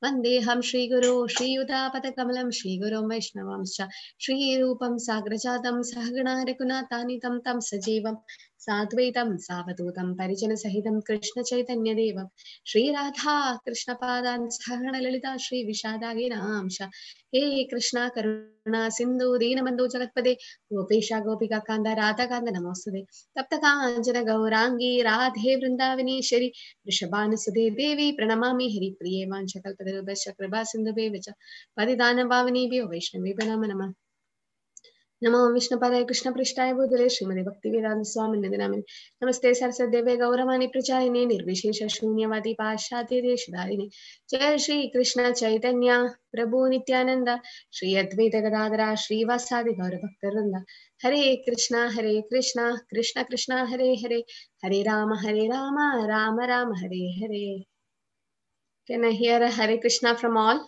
वन्देऽहं श्रीगुरो श्रीयुतापदकमलं श्रीगुरुं वैष्णवांश्च श्रीरूपं साग्रजातं सहगणा रघुनाथान्वितं तं सजीवं साद्वैतं सावधूतं परिजनसहितं कृष्णचैतन्यदेवं श्रीराधा कृष्णपादान् सहगणललिता श्रीविशाखान्वितांश्च हे कृष्णा करुणा सिन्धु दीनबन्धु जगत्पते गोपेश गोपिकान्त राधाकान्त नमोस्तुते तप्त काञ्चन गौरांगी राधे वृन्दावनेश्वरी वृषभानुसुते देवी प्रणमामि हरिप्रिये वाञ्छकल्पतरुभ्यश्च कृपा सिन्धुभ्येव च पतितानं पावनेभ्यो वैष्णवेभ्यो नमो नमः। नमो विष्णुपदाय कृष्णपृष्ठाय भूतले श्रीमते भक्तिवेदान्त स्वामिनिधि नामिने नमस्ते सरस्वतीदेवे गौरवाणी प्रचारिणे निर्विशेष शून्यवादी पाश्चात्य देशधारिणे जय श्री कृष्ण चैतन्य प्रभु नित्यानंद श्री अद्वैत गदाधर श्रीवासादि गौरभक्तवृंद हरे Krishna Krishna Krishna Hare Hare Hare Ram Ram Ram Hare Hare. Can I hear a Hare Krishna from all?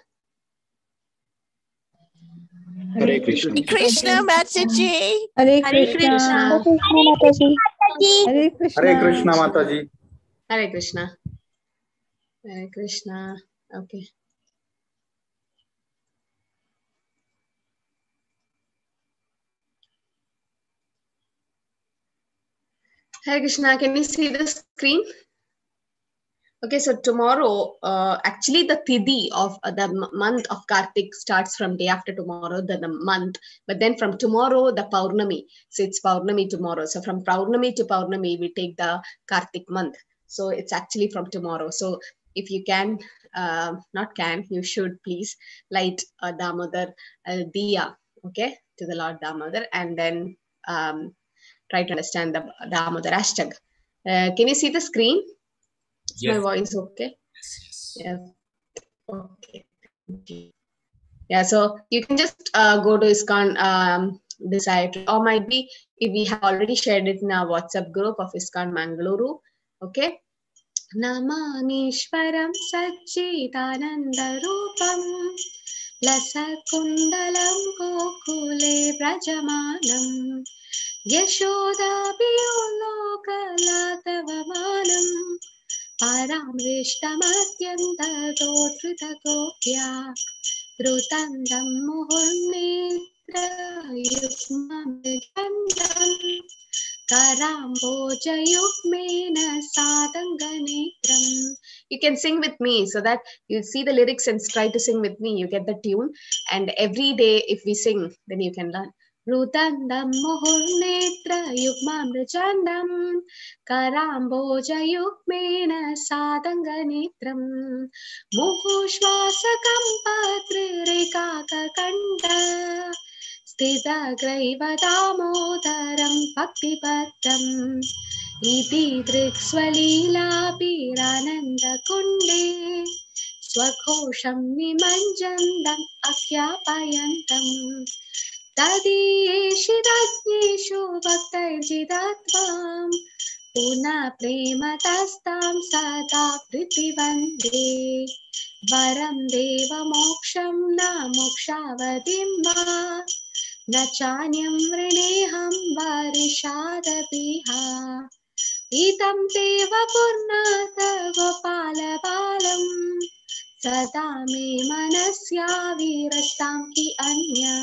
Hare Krishna. Krishna Mataji. Hare Krishna. Hare Krishna. Hare Krishna Mataji. Hare Krishna. Hare Krishna. Okay. Hare Krishna. Can you see the screen? Okay, so tomorrow, actually the Tithi of the month of Kartik starts from day after tomorrow, the month, but then from tomorrow, the Paurnami. So it's Paurnami tomorrow. So from Paurnami to Paurnami, we take the Kartik month. So it's actually from tomorrow. So if you can, you should please light a Damodar Diya, okay, to the Lord Damodar, and then try to understand the Damodar Ashtag. Can you see the screen? Is Yes. my voice okay? Yes. Yeah. Okay. Yeah. So you can just go to ISKCON decide, or might be if we have already shared it in our WhatsApp group of ISKCON Mangaluru. Okay. Namamishwaram Satchidanandarupam Lasakundalam Gokule Brajamanam Yashodabhiyolokalatavamanam Paramrishtamatyantadotritagophya Drutandam muhurnetra yukmamridandam Karambojayukmena sadanganetram. You can sing with me so that you see the lyrics and try to sing with me. You get the tune, and every day if we sing, then you can learn. Rutandam muhurnetra yukmamrijandam Karambojayukmena sadanganetram Muhushvasakam patririkakakanda Sthidagraiva damodaram bhaktipaddam Iti driksvalila kunde Swaghosham nimanjandam akyapayantam Tadiyeshidajneshu bhaktairjidatvam Puna prematastam sada prithivande Varam deva moksham na mokshavadimma Nachanyam vrineham varishadapiha Itam teva purnata gopala balam Sada me manasya virastam ki anya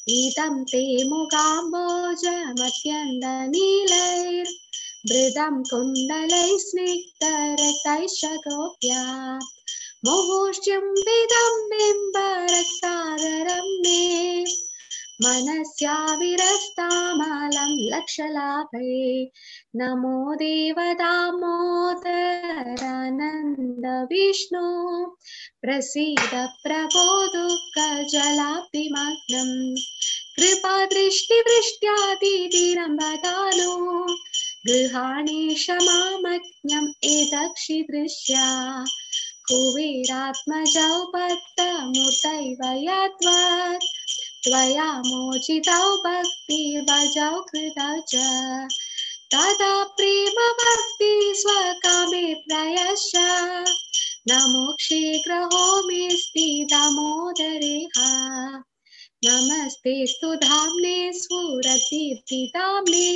Itam te mugamboja matyanda nilair Bridam kundalai snigdharaktai shagopya Mohoshtyam vidam bimbaraksaram me Manasya virastamalam lakshalabhe Namo deva damodarananda vishnu Prasida prabodukka jalabhimagnam Kripa drishti vrishyati dirambadano Grihani shamamajnam edakshi drishya Kuviratmajau patta murtaiva yadvat Tvaya mojitau bhakti bhajau kritaja Tada prema bhakti swakame prayasya Namokshi graho misti damodareha Namaste stu dhamne suratirthi dhamne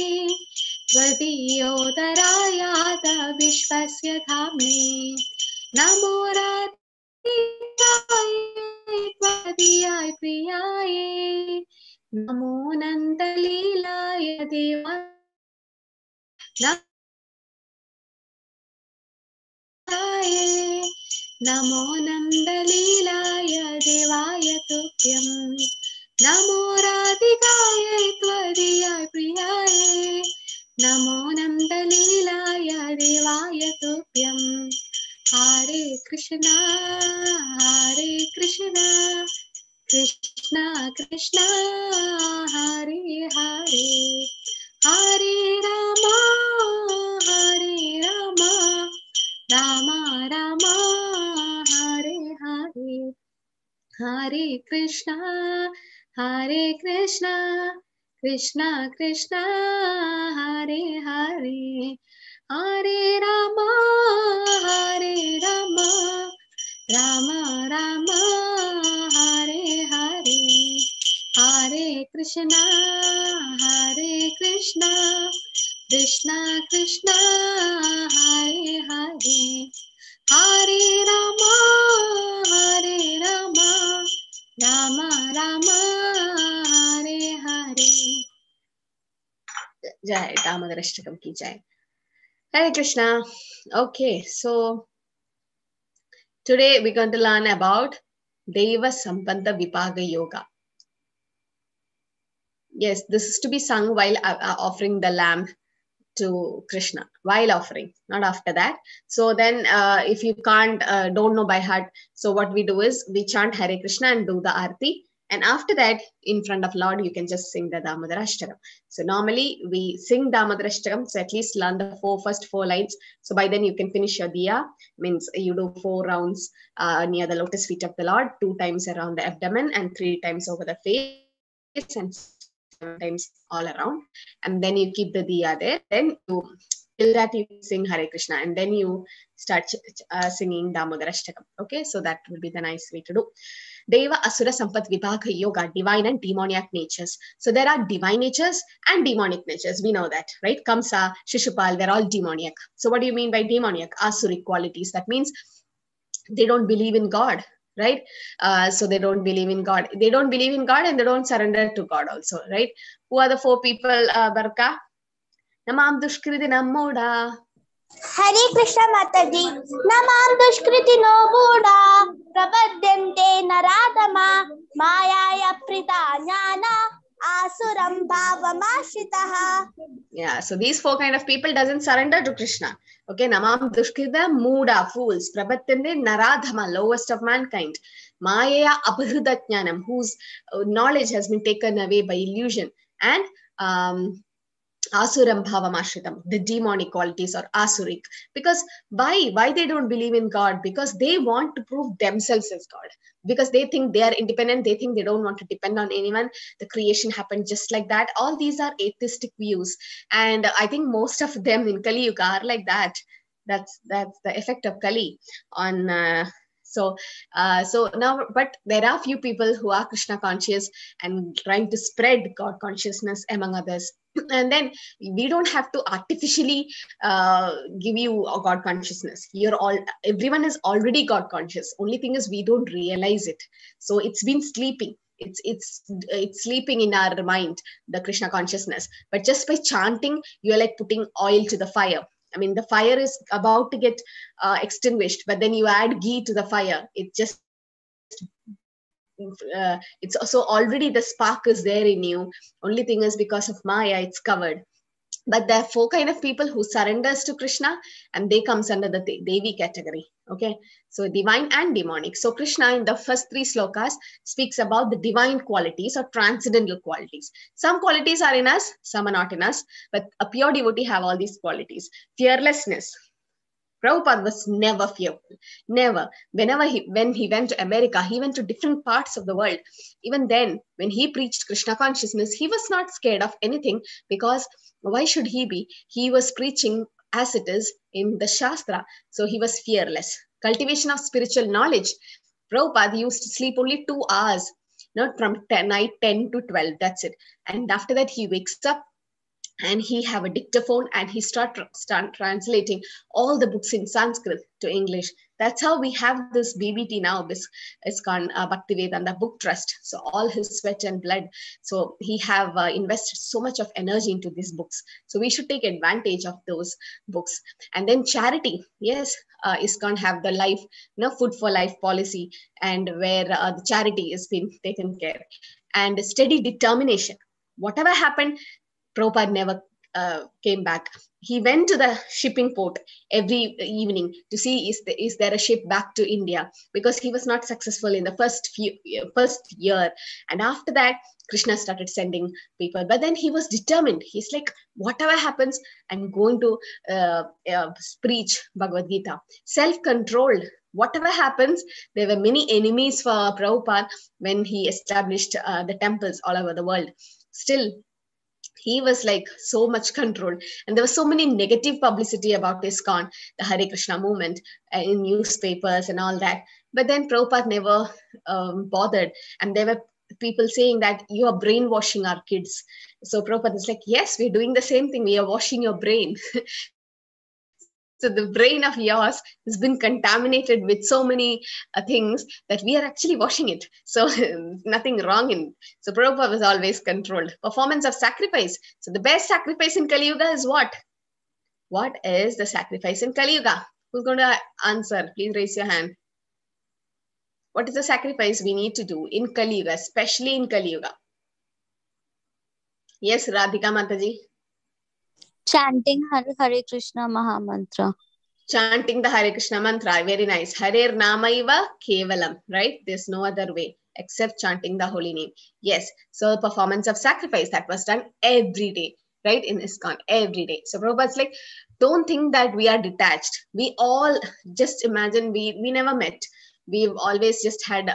Tvadiyodarayada vishvasya dhamne Namo प्रियाये नमो नन्दलीलाय देवाय नमो नन्दलीलाय देवाय तुभ्यं नमो राधिकाय त्वदीयाय प्रियाय नमो नन्दलीलाय देवाय तुभ्यं हरे कृष्णा कृष्णा कृष्णा हरे हरे हरे रामा राम राम हरे हरे हरे कृष्णा कृष्णा कृष्णा हरे हरे हरे राम राम राम हरे हरे हरे कृष्णा कृष्णा कृष्णा हरे हरे हरे राम राम राम हरे हरे जय दामोदर अष्टकम की जय Hare Krishna. Okay, so today we're going to learn about Deva Sambandha Vibhaga Yoga. Yes, this is to be sung while offering the lamb to Krishna, while offering, not after that. So then if you can't, don't know by heart, so what we do is we chant Hare Krishna and do the Aarti. And after that, in front of Lord, you can just sing the Damodar Ashtakam. So normally we sing Damodar Ashtakam, so at least learn the first four lines. So by then you can finish your diya, means you do 4 rounds near the lotus feet of the Lord, 2 times around the abdomen and 3 times over the face and 7 times all around. And then you keep the diya there. Then you, till that you sing Hare Krishna, and then you start singing Damodar Ashtakam. Okay, so that will be the nice way to do. Deva Asura Sampat Vibhaga Yoga, divine and demoniac natures. So there are divine natures and demonic natures. We know that, right? Kamsa, Shishupal, they're all demoniac. So what do you mean by demoniac? Asuric qualities. That means they don't believe in God, right? So they don't believe in God. They don't believe in God and they don't surrender to God also, right? Who are the 4 people, Barka? Namam Dushkriti Namoda. Hare Krishna Mataji. Namam Dushkriti no Buddha. Prabhadyante Naradama. Mayaya Prita Jnana. Asuram Bhavamashitaha. Yeah, so these 4 kind of people doesn't surrender to Krishna. Okay, Namam Dushkrita Muda, fools. Prabhatyante Naradhama, lowest of mankind. Maya Abhrudatnyanam, whose knowledge has been taken away by illusion. And Asuram Bhavamashritam, the demonic qualities or Asuric. Because why they don't believe in God? Because they want to prove themselves as God. Because they think they are independent, they think they don't want to depend on anyone. The creation happened just like that. All these are atheistic views. And I think most of them in Kali Yuga are like that. That's the effect of Kali on... So now, but there are few people who are Krishna conscious and trying to spread God consciousness among others. And then we don't have to artificially give you a God consciousness. Everyone is already God conscious. Only thing is we don't realize it. So it's been sleeping. It's sleeping in our mind, the Krishna consciousness. But just by chanting, you're like putting oil to the fire. I mean, the fire is about to get extinguished, but then you add ghee to the fire. It just it's also already the spark is there in you. Only thing is because of Maya, it's covered. But there are 4 kind of people who surrenders to Krishna, and they comes under the Devi category. Okay, so divine and demonic. So Krishna in the first 3 slokas speaks about the divine qualities or transcendental qualities. Some qualities are in us, some are not in us, but a pure devotee have all these qualities. Fearlessness. Prabhupada was never fearful, never. When he went to America, he went to different parts of the world. Even then, when he preached Krishna consciousness, he was not scared of anything, because why should he be? He was preaching as it is in the Shastra. So he was fearless. Cultivation of spiritual knowledge. Prabhupada used to sleep only 2 hours, not from night 10 to 12. That's it. And after that, he wakes up and he have a dictaphone and he start translating all the books in Sanskrit to English. That's how we have this BBT now, this ISKCON Bhaktivedanta Book Trust. So all his sweat and blood. So he have invested so much of energy into these books. So we should take advantage of those books. And then charity. Yes, ISKCON have the life, food for life policy, and where the charity is being taken care. And steady determination. Whatever happened, Prabhupada never came back. He went to the shipping port every evening to see is there a ship back to India, because he was not successful in the first year. And after that, Krishna started sending people. But then he was determined. He's like, whatever happens, I'm going to preach Bhagavad Gita. Self-controlled. Whatever happens, there were many enemies for Prabhupada when he established the temples all over the world. Still, he was like so much controlled, and there was so many negative publicity about ISKCON, the Hare Krishna movement, in newspapers and all that. But then Prabhupada never bothered, and there were people saying that you are brainwashing our kids. So Prabhupada is like, yes, we're doing the same thing. We are washing your brain. So the brain of yours has been contaminated with so many things that we are actually washing it. So nothing wrong in it. So Prabhupada was always controlled. Performance of sacrifice. So the best sacrifice in Kali Yuga is what? What is the sacrifice in Kali Yuga? Who's going to answer? Please raise your hand. What is the sacrifice we need to do in Kali Yuga, especially in Kali Yuga? Yes, Radhika Mataji. Chanting Hare Krishna Mahamantra. Chanting the Hare Krishna mantra. Very nice. Hare Namaiva Kevalam. Right? There's no other way except chanting the holy name. Yes. So performance of sacrifice that was done every day. Right? In ISKCON. Every day. So Prabhupada's like, don't think that we are detached. We all just imagine we never met. We've always just had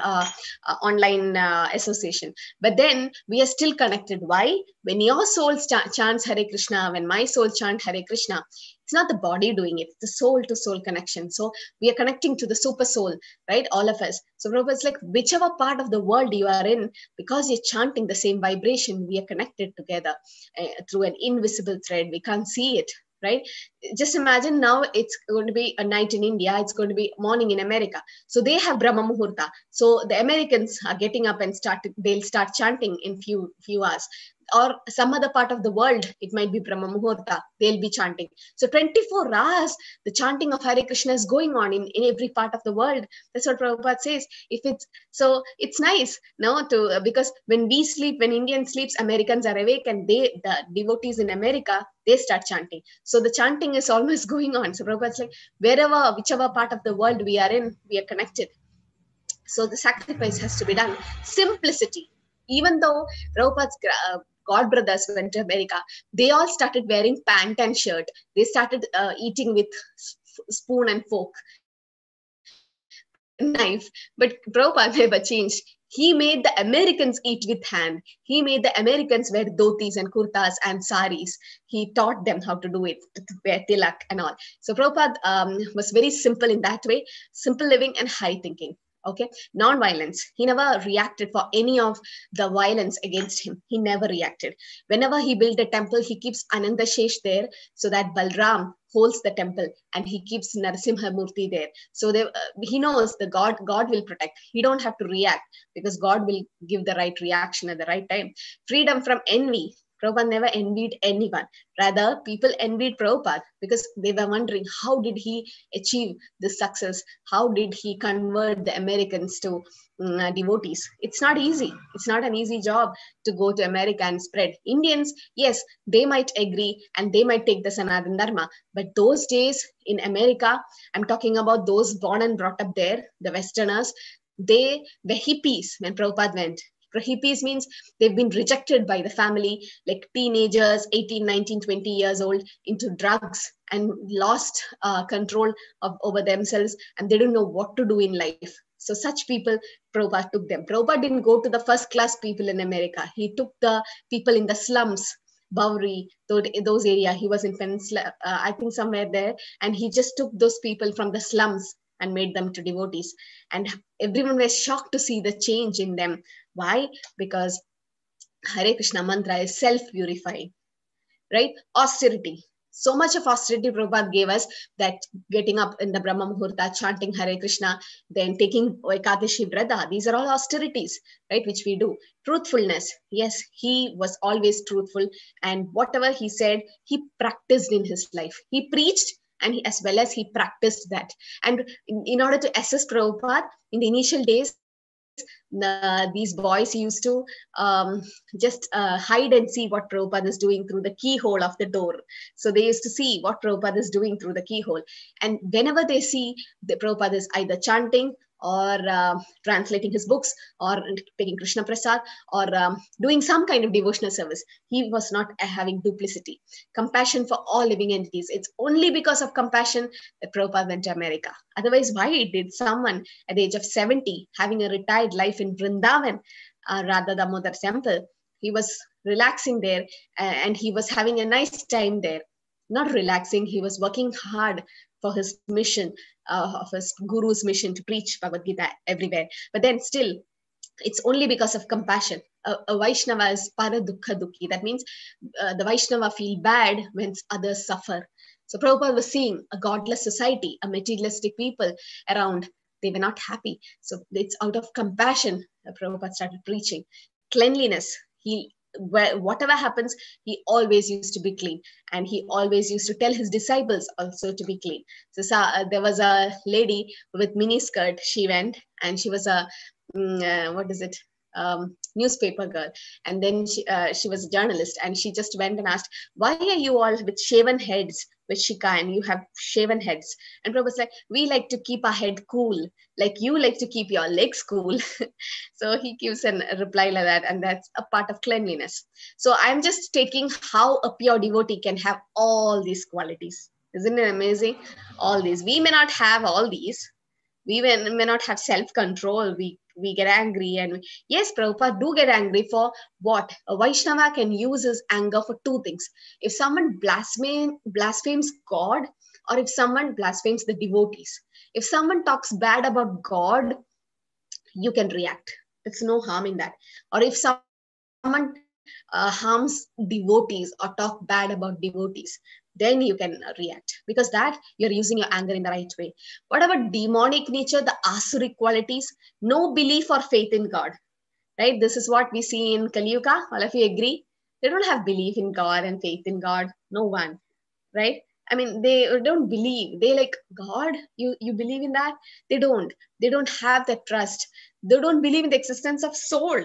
online association. But then we are still connected. Why? When your soul chants Hare Krishna, when my soul chants Hare Krishna, it's not the body doing it, it's the soul to soul connection. So we are connecting to the super soul, right? All of us. So Prabhupada's like, whichever part of the world you are in, because you're chanting the same vibration, we are connected together through an invisible thread. We can't see it. Right? Just imagine now it's going to be a night in India. It's going to be morning in America. So they have Brahma Muhurta. So the Americans are getting up and they'll start chanting in few hours. Or some other part of the world, it might be Brahma Muhurta. They'll be chanting. So 24 hours, the chanting of Hare Krishna is going on in every part of the world. That's what Prabhupada says. So it's nice, no, because when we sleep, when Indians sleeps, Americans are awake, and the devotees in America, they start chanting. So the chanting is always going on. So Prabhupada's like, whichever part of the world we are in, we are connected. So the sacrifice has to be done. Simplicity. Even though Prabhupada's God brothers went to America, they all started wearing pant and shirt. They started eating with spoon and fork, knife. But Prabhupada never changed. He made the Americans eat with hand. He made the Americans wear dhotis and kurtas and saris. He taught them how to do it, to wear tilak and all. So Prabhupada was very simple in that way, simple living and high thinking. Okay, non-violence. He never reacted for any of the violence against him. He never reacted. Whenever he built a temple, he keeps Ananda Shesh there so that Balram holds the temple, and he keeps Narasimha Murti there. So he knows the God will protect. He don't have to react because God will give the right reaction at the right time. Freedom from envy. Prabhupada never envied anyone. Rather, people envied Prabhupada because they were wondering, how did he achieve this success? How did he convert the Americans to devotees? It's not easy. It's not an easy job to go to America and spread. Indians, yes, they might agree and they might take the Sanatana Dharma. But those days in America, I'm talking about those born and brought up there, the Westerners, they were hippies when Prabhupada went. Hippies means they've been rejected by the family, like teenagers, 18, 19, 20 years old, into drugs and lost control over themselves, and they don't know what to do in life. So such people, Prabhupada took them. Prabhupada didn't go to the first class people in America. He took the people in the slums, Bowery, those areas. He was in Peninsula, I think somewhere there, and he just took those people from the slums and made them to devotees. And everyone was shocked to see the change in them. Why? Because Hare Krishna mantra is self-purifying, right? Austerity. So much of austerity Prabhupada gave us, that getting up in the Brahma Muhurta, chanting Hare Krishna, then taking Ekadashi Vrata. These are all austerities, right, which we do. Truthfulness. Yes, he was always truthful. And whatever he said, he practiced in his life. He preached, and as well as he practiced that. And in order to assess Prabhupada, in the initial days, these boys used to just hide and see what Prabhupada is doing through the keyhole of the door. So they used to see what Prabhupada is doing through the keyhole. And whenever they see the Prabhupada is either chanting or translating his books or taking Krishna Prasad or doing some kind of devotional service, he was not having duplicity. Compassion for all living entities. It's only because of compassion that Prabhupada went to America. Otherwise, why did someone at the age of 70 having a retired life in Vrindavan, Radha Damodar temple, he was relaxing there and he was having a nice time there. Not relaxing, he was working hard for his mission, of his guru's mission to preach Bhagavad Gita everywhere. But then still, it's only because of compassion. A Vaishnava is para dukkha dukhi. That means the Vaishnava feel bad when others suffer. So Prabhupada was seeing a godless society, a materialistic people around. They were not happy. So it's out of compassion that Prabhupada started preaching. Cleanliness. Whatever happens, he always used to be clean, and he always used to tell his disciples also to be clean. So there was a lady with mini skirt. She went, and she was a newspaper girl, and then she was a journalist, and she just went and asked, why are you all with shaven heads, with Shika, and you have shaven heads? And Prabhupada was like, we like to keep our head cool, like you like to keep your legs cool. So he gives a reply like that, and that's a part of cleanliness. So I'm just taking how a pure devotee can have all these qualities. Isn't it amazing? All these. We may not have all these. We may not have self-control. We get angry, and yes, Prabhupada do get angry for what? A Vaishnava can use his anger for two things. If someone blasphemes God, or if someone blasphemes the devotees. If someone talks bad about God, you can react. There's no harm in that. Or if someone harms devotees or talk bad about devotees, then you can react, because that you're using your anger in the right way. What about demonic nature, the asuric qualities? No belief or faith in God, right? This is what we see in Kali Yuga. All of you agree? They don't have belief in God and faith in God. No one, right? I mean, they don't believe. They like, God, you believe in that? They don't have that trust. They don't believe in the existence of soul.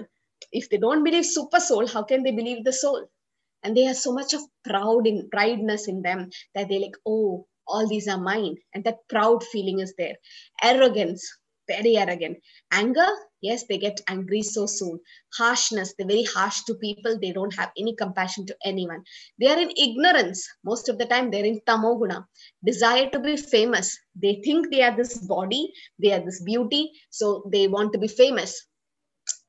If they don't believe super soul, how can they believe the soul? And they have so much of prideness in them that they like, oh, all these are mine. And that proud feeling is there. Arrogance, very arrogant. Anger, yes, they get angry so soon. Harshness, they're very harsh to people. They don't have any compassion to anyone. They are in ignorance. Most of the time, they're in tamoguna. Desire to be famous. They think they are this body, they are this beauty, so they want to be famous.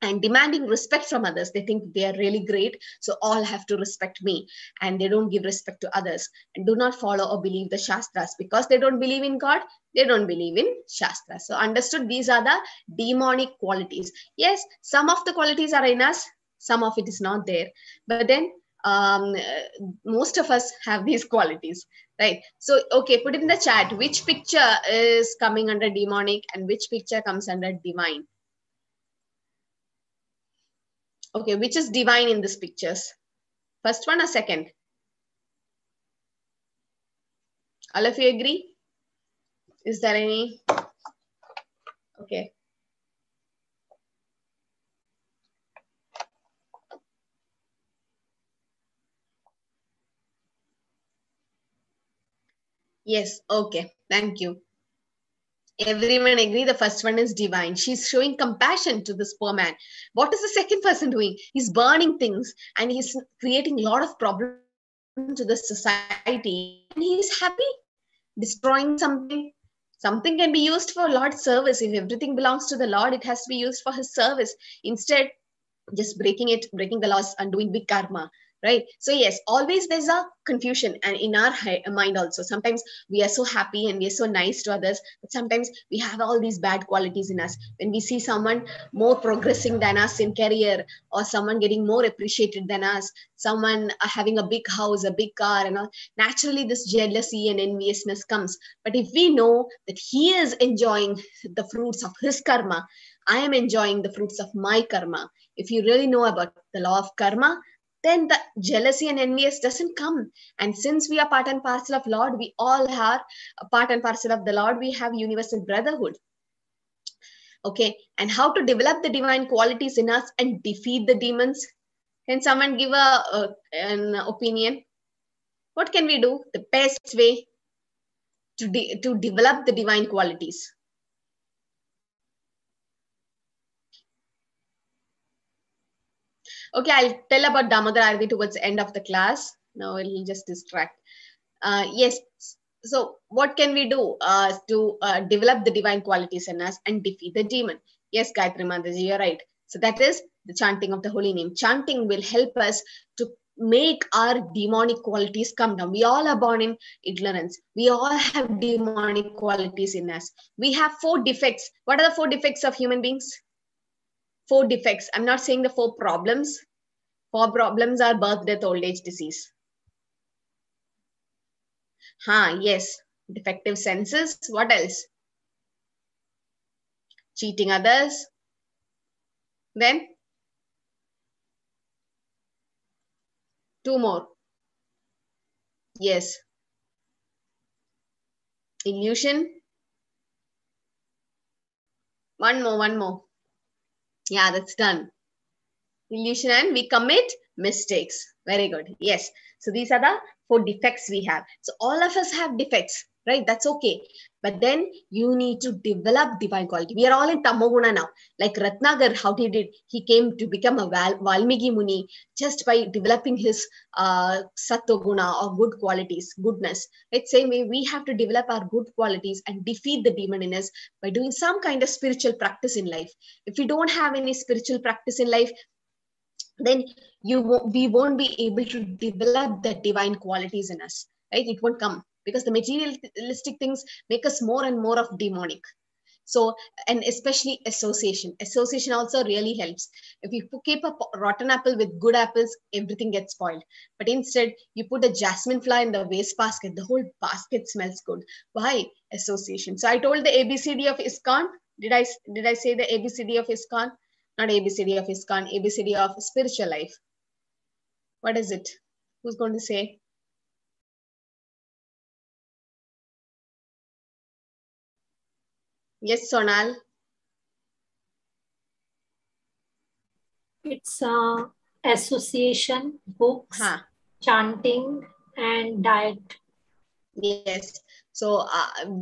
And demanding respect from others. They think they are really great, so all have to respect me. And they don't give respect to others and do not follow or believe the Shastras. Because they don't believe in God, they don't believe in Shastras. So understood, these are the demonic qualities. Yes, some of the qualities are in us, some of it is not there. But then most of us have these qualities, right? So, okay, put it in the chat. Which picture is coming under demonic and which picture comes under divine? Okay, which is divine in these pictures? First one or second? All of you agree? Is there any? Okay. Yes, okay, thank you. Everyone agree the first one is divine. She's showing compassion to this poor man. What is the second person doing? He's burning things and he's creating a lot of problems to the society. And he's happy destroying something. Something can be used for Lord's service. If everything belongs to the Lord, it has to be used for his service. Instead, just breaking the laws and doing big karma, right? So yes, always there's a confusion, and in our mind also, sometimes we are so happy and we are so nice to others, but sometimes we have all these bad qualities in us. When we see someone more progressing than us in career, or someone getting more appreciated than us, someone having a big house, a big car and all, naturally this jealousy and enviousness comes. But if we know that he is enjoying the fruits of his karma, I am enjoying the fruits of my karma, if you really know about the law of karma, then the jealousy and envious doesn't come. And since we are part and parcel of Lord, we all are a part and parcel of the Lord, we have universal brotherhood. Okay, and how to develop the divine qualities in us and defeat the demons? Can someone give an opinion? What can we do? The best way to develop the divine qualities? Okay, I'll tell about Damodar Arvi towards the end of the class. Now it'll just distract. Yes. So what can we do to develop the divine qualities in us and defeat the demon? Yes, Gayatri Mataji, you're right. So that is the chanting of the holy name. Chanting will help us to make our demonic qualities come down. We all are born in ignorance. We all have demonic qualities in us. We have 4 defects. What are the 4 defects of human beings? 4 defects. I'm not saying the 4 problems. 4 problems are birth, death, old age, disease. Yes. Defective senses. What else? Cheating others. Then 2 more. Yes. Illusion. One more. Yeah, that's done. Illusion, and we commit mistakes. Very good. Yes. So these are the 4 defects we have. So all of us have defects, right? That's okay. But then you need to develop divine quality. We are all in Tamoguna now. Like Ratnagar, how he did. He came to become a Valmiki Muni just by developing his Sattva-guna, or good qualities, goodness. Right? Same way, we have to develop our good qualities and defeat the demon in us by doing some kind of spiritual practice in life. If we don't have any spiritual practice in life, then we won't be able to develop the divine qualities in us, right? It won't come, because the materialistic things make us more and more of demonic. So, and especially association also really helps. If you keep a rotten apple with good apples, everything gets spoiled. But instead, you put a jasmine flower in the waste basket, the whole basket smells good. Why? Association. So I told the ABCD of ISKCON. Did I say the ABCD of ISKCON? Not ABCD of ISKCON, ABCD of spiritual life. What is it? Who's going to say? Yes, Sonal. It's association, books, chanting, and diet. Yes. So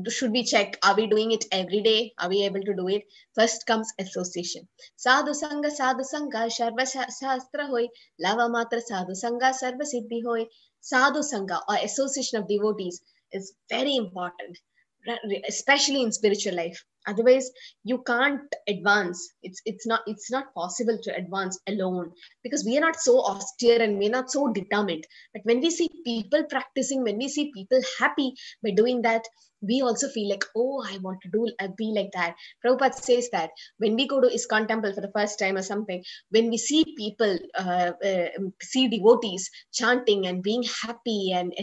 should we check, are we doing it every day? Are we able to do it? First comes association. Sadhu Sangha, Sharva Shastra hoy, Lava Matra Sadhu Sangha, Sarva Siddhi hoy. Sadhu Sangha, or association of devotees, is very important, especially in spiritual life. Otherwise, you can't advance. It's not possible to advance alone, because we are not so austere and we're not so determined. But when we see people practicing, when we see people happy by doing that, we also feel like, oh, I want to be like that. Prabhupada says that when we go to ISKCON temple for the first time or something, when we see people, see devotees chanting and being happy, and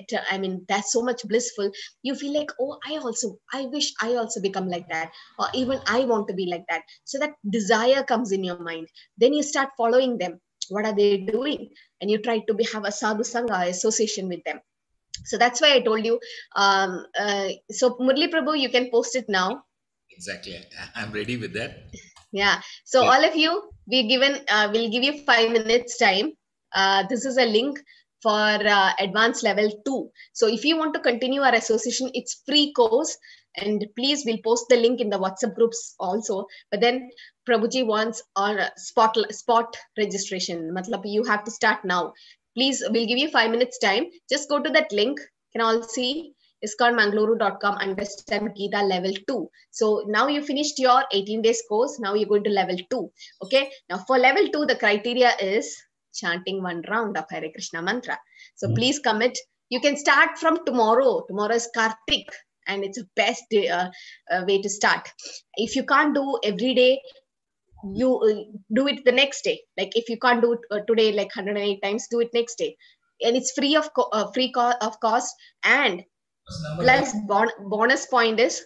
that's so much blissful, you feel like, oh, I wish I also become like that, or even I want to be like that. So that desire comes in your mind. Then you start following them. What are they doing? And you try to have a sadhu sangha association with them. So that's why I told you. So Murli Prabhu, you can post it now. Exactly. I'm ready with that. Yeah. So all of you, we'll give you 5 minutes time. This is a link for advanced level 2. So if you want to continue our association, it's free course. And please, we'll post the link in the WhatsApp groups also. But then Prabhuji wants on spot registration. Matlab, you have to start now. Please, we'll give you 5 minutes time. Just go to that link. You can all see iskonmangaluru.com understand Gita level 2. So now you finished your 18 days course. Now you're going to level 2. Okay. Now for level 2, the criteria is chanting one round of Hare Krishna mantra. So please commit. You can start from tomorrow. Tomorrow is Kartik, and it's the best way to start. If you can't do every day, you do it the next day. Like if you can't do it today, like 108 times, do it next day. And it's free of cost. And plus bonus point is,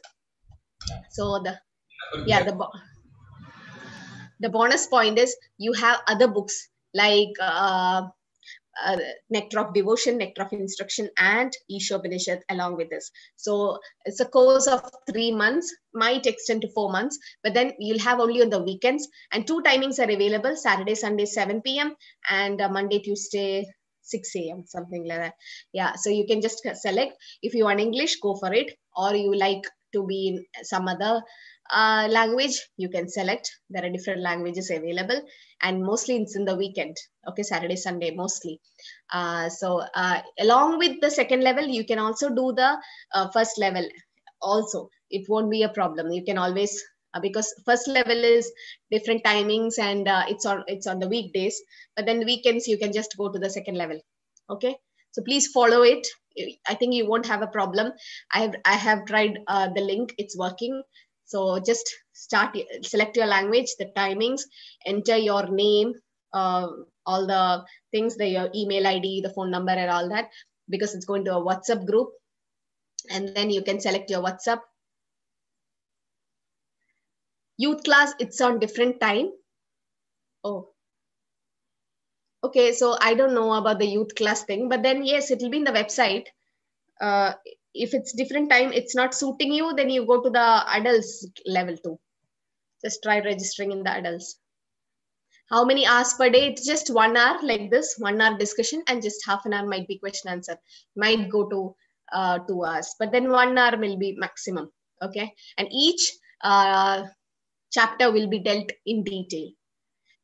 so the bonus point is you have other books like Nectar of Devotion, Nectar of Instruction, and Ishopanishad along with this. So it's a course of 3 months, might extend to 4 months, but then you'll have only on the weekends. And 2 timings are available: Saturday, Sunday, 7 p.m. and Monday, Tuesday, 6 a.m., something like that. Yeah, so you can just select. If you want English, go for it. Or you like to be in some other language, you can select. There are different languages available, and mostly it's in the weekend. Okay, Saturday, Sunday mostly. So along with the second level, you can also do the first level also. It won't be a problem. You can always, because first level is different timings, and it's on the weekdays, but then weekends you can just go to the second level. Okay, so please follow it. I think you won't have a problem. I have tried the link. It's working. So just select your language, the timings, enter your name, all the things, your email ID, the phone number, and all that, because it's going to a WhatsApp group. And then you can select your WhatsApp. Youth class, it's on different time. Oh, okay. So I don't know about the youth class thing, but then yes, it will be in the website. If it's different time, it's not suiting you, then you go to the adults level 2. Just try registering in the adults. How many hours per day? It's just 1 hour like this, 1 hour discussion, and just half an hour might be question answer. Might go to 2 hours, but then 1 hour will be maximum. Okay, and each chapter will be dealt in detail.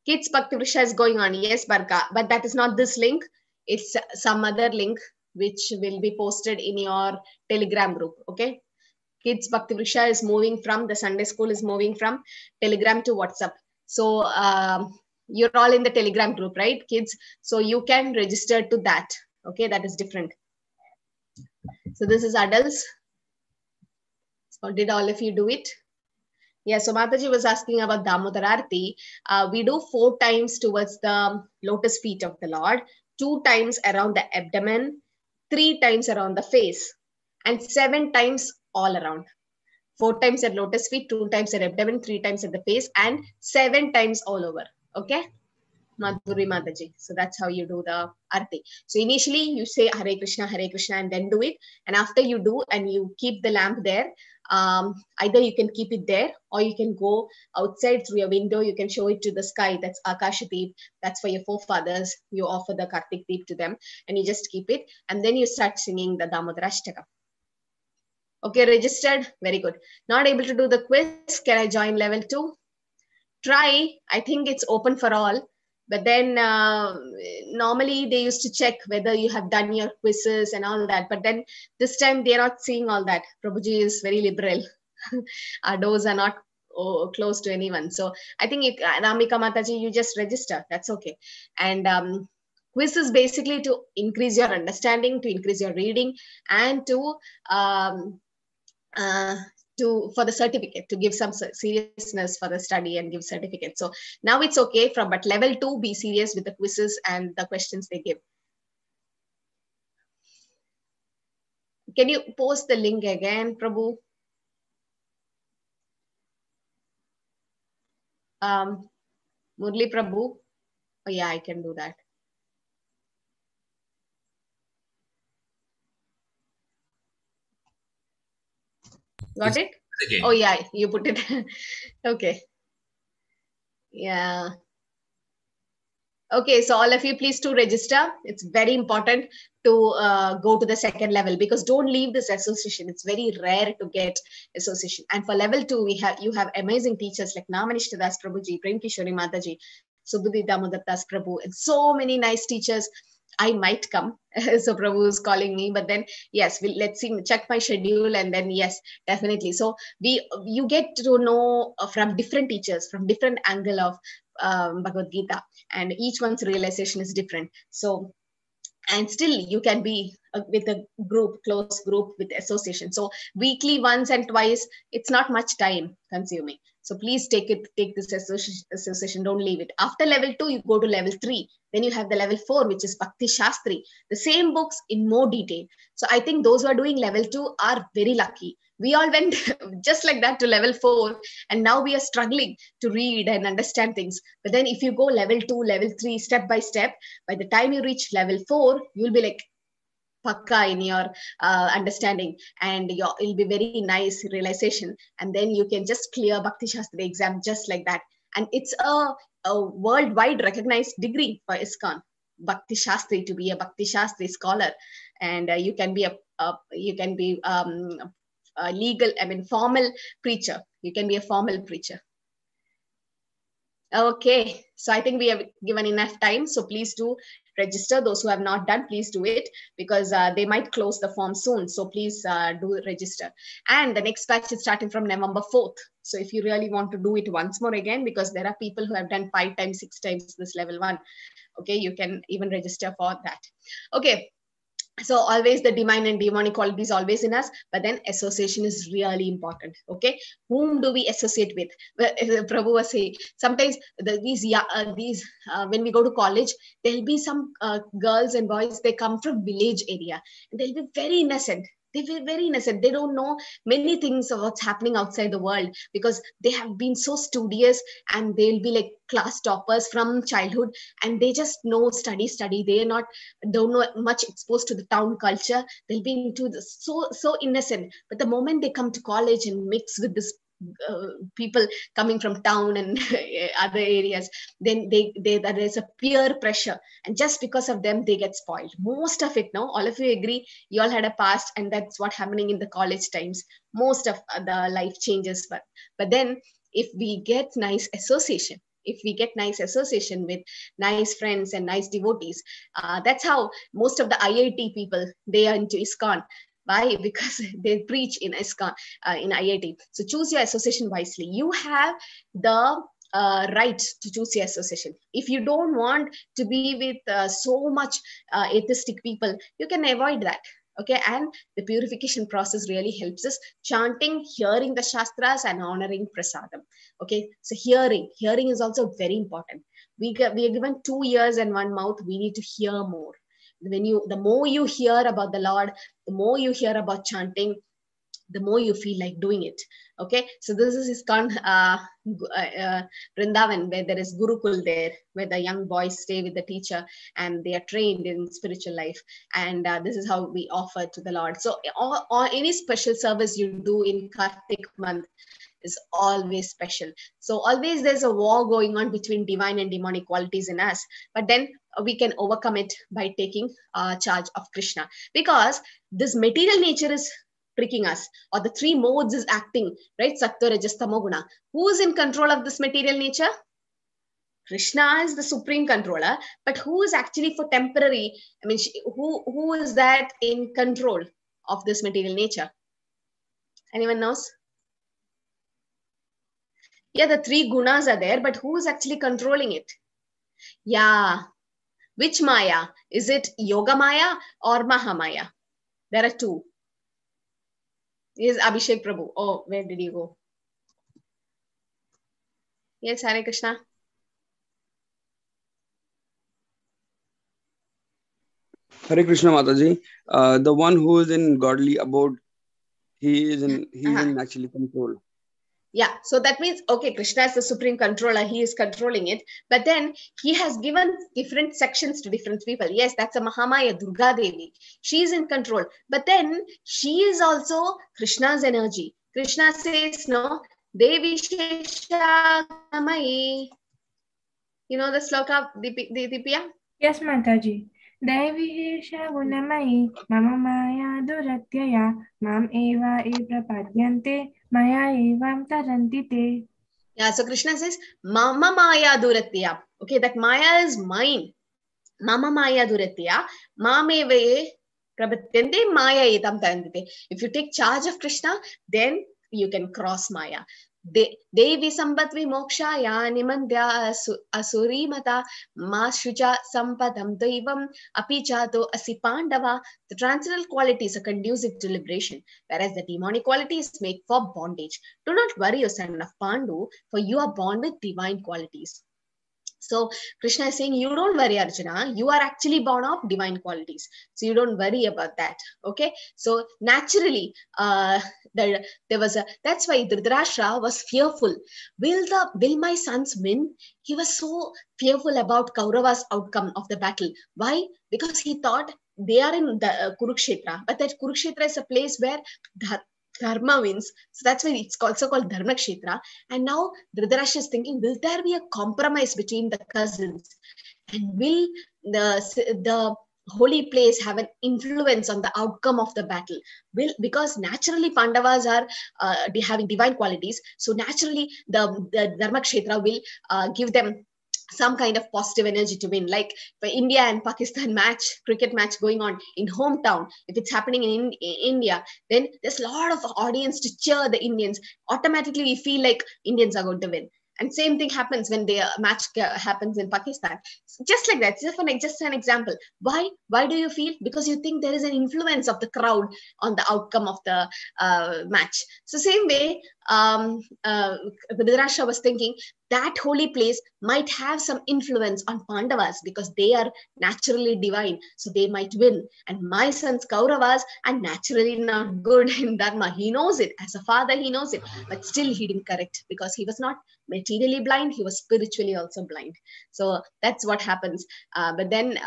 Kids Bhakti Vriksha is going on. Yes, Barka, but that is not this link. It's some other link which will be posted in your Telegram group. Okay, Kids Bhakti Vriksha is moving from, the Sunday school is moving from Telegram to WhatsApp. So you're all in the Telegram group, right, kids? So you can register to that. Okay, that is different. So this is adults. So did all of you do it? Yeah, so Mataji was asking about Damodar Arati. We do 4 times towards the lotus feet of the Lord, 2 times around the abdomen, 3 times around the face, and 7 times all around. 4 times at lotus feet, 2 times at abdomen, 3 times at the face, and 7 times all over. Okay, Madhuri Mataji. So that's how you do the Arati. So initially you say Hare Krishna, and then do it. And after you do, and you keep the lamp there, either you can keep it there, or you can go outside through your window. You can show it to the sky. That's Akashadeep. That's for your forefathers. You offer the Kartik Deep to them, and you just keep it. And then you start singing the Damodarashtaka. Okay, registered. Very good. Not able to do the quiz. Can I join level 2? Try. I think it's open for all. But then normally they used to check whether you have done your quizzes and all that. But then this time they're not seeing all that. Prabhuji is very liberal. Our doors are not close to anyone. So I think Ramika Mataji, you just register. That's okay. And quiz is basically to increase your understanding, to increase your reading, and for the certificate, to give some seriousness for the study and give certificate. So now it's okay but level 2, be serious with the quizzes and the questions they give. Can you post the link again, Prabhu? Murli Prabhu? Oh yeah, I can do that. Got it? Again. Oh yeah, you put it. Okay. Yeah. Okay, so all of you, please to register. It's very important to go to the second level, because don't leave this association. It's very rare to get association. And for level 2, you have amazing teachers like Namanishta Das Prabhuji, Prem Kishori Mataji, Subudhi Damodar Das Prabhu, and so many nice teachers. I might come. So Prabhu is calling me, but then yes, let's see, check my schedule, and then yes, definitely. So you get to know from different teachers, from different angle of Bhagavad Gita, and each one's realization is different. So, and still you can be with a group, close group with association. So weekly once and twice, it's not much time consuming. So please take this association, don't leave it. After level 2, you go to level 3. Then you have the level 4, which is Bhakti Shastri, the same books in more detail. So I think those who are doing level 2 are very lucky. We all went just like that to level 4, and now we are struggling to read and understand things. But then if you go level 2, level 3, step by step, by the time you reach level 4, you'll be like pakka in your understanding, and it'll be very nice realization. And then you can just clear Bhakti Shastri exam just like that. And it's a worldwide recognized degree for ISKCON, Bhakti Shastri, to be a Bhakti Shastri scholar. And you can be a legal, formal preacher. You can be a formal preacher. Okay, so I think we have given enough time. So please do register. Those who have not done, please do it, because they might close the form soon. So please do register. And the next batch is starting from November 4th. So if you really want to do it once more again, because there are people who have done 5 times, 6 times this level 1. Okay, you can even register for that. Okay. So always the divine and demonic qualities always in us, but then association is really important. Okay, whom do we associate with? Prabhu was saying sometimes these when we go to college, there'll be some girls and boys, they come from village area, and they'll be very innocent. They feel very innocent. They don't know many things of what's happening outside the world, because they have been so studious, and they'll be like class toppers from childhood, and they just know study. They don't know much exposed to the town culture. They'll be into so innocent. But the moment they come to college and mix with this people coming from town and other areas, then there is a peer pressure, and just because of them they get spoiled. Most of it, no, all of you agree, you all had a past, and that's what happening in the college times. Most of the life changes. But then if we get nice association, with nice friends and nice devotees, that's how most of the IIT people, they are into ISKCON. Why? Because they preach in ISKCON, in IIT. So choose your association wisely. You have the right to choose your association. If you don't want to be with so much atheistic people, you can avoid that. Okay, and the purification process really helps us. Chanting, hearing the Shastras, and honoring prasadam. Okay, so hearing is also very important. We are given 2 ears and 1 mouth. We need to hear more. The more you hear about the Lord, the more you hear about chanting, the more you feel like doing it. Okay, so this is ISKCON Vrindavan, where there is Gurukul there, where the young boys stay with the teacher and they are trained in spiritual life. And this is how we offer to the Lord. So or any special service you do in Kartik month is always special. So always there's a war going on between divine and demonic qualities in us. But then we can overcome it by taking charge of Krishna, because this material nature is tricking us, or the 3 modes is acting, right? Sattva, Rajas, Tamo, Guna. Who is in control of this material nature? Krishna is the supreme controller, but who is actually for temporary? Who is that in control of this material nature? Anyone knows? Yeah, the 3 gunas are there, but who is actually controlling it? Yeah. Which Maya? Is it Yoga Maya or Mahamaya? There are 2. Yes, Abhishek Prabhu. Oh, where did you go? Yes, Hare Krishna. Hare Krishna, Mataji. The one who is in godly abode, he is in actually control. Yeah, so that means, okay, Krishna is the supreme controller, he is controlling it, but then he has given different sections to different people. Yes, that's a Mahamaya, Durga Devi. She is in control, but then she is also Krishna's energy. Krishna says, no, Devi Shesha Mayi. You know the sloka, Deepya? Yes, Mataji. Devi Shesha Gunamayi, Mama Maya Duratyaya, Mam Eva Prapadyante, Maya Evam Tarantite. Yeah, so Krishna says, Mama Maya Duratya. Okay, that Maya is mine. Mama Maya Duratya, Mameve Prabhatyante Maya Etam Tarantite. If you take charge of Krishna, then you can cross Maya. Devi Sambatvi Mokshaya Nimandya Asuri Mata Mashuja Sampatam Daivam Apichato Asipandava. The transcendental qualities are conducive to liberation, whereas the demonic qualities make for bondage. Do not worry, O son of Pandu, for you are born with divine qualities. So Krishna is saying, you don't worry, Arjuna, you are actually born of divine qualities. So you don't worry about that. Okay. So naturally, there was that's why Dhritarashtra was fearful. Will my sons win? He was so fearful about Kaurava's outcome of the battle. Why? Because he thought they are in the Kurukshetra, but that Kurukshetra is a place where Dharma wins. So that's why it's also called Dharma Kshetra. And now Dhritarashtra is thinking, will there be a compromise between the cousins? And will the holy place have an influence on the outcome of the battle? Because naturally Pandavas are having divine qualities. So naturally the Dharma Kshetra will give them some kind of positive energy to win. Like for India and Pakistan cricket match going on in hometown, if it's happening in India, then there's a lot of audience to cheer the Indians. Automatically we feel like Indians are going to win. And same thing happens when the match happens in Pakistan. Just like that, just an example. Why do you feel? Because you think there is an influence of the crowd on the outcome of the match. So same way, Dhritarashtra was thinking that holy place might have some influence on Pandavas because they are naturally divine, so they might win. And my sons Kauravas are naturally not good in Dharma. He knows it. As a father, he knows it. But still he didn't correct because he was not materially blind. He was spiritually also blind. So that's what happens. But then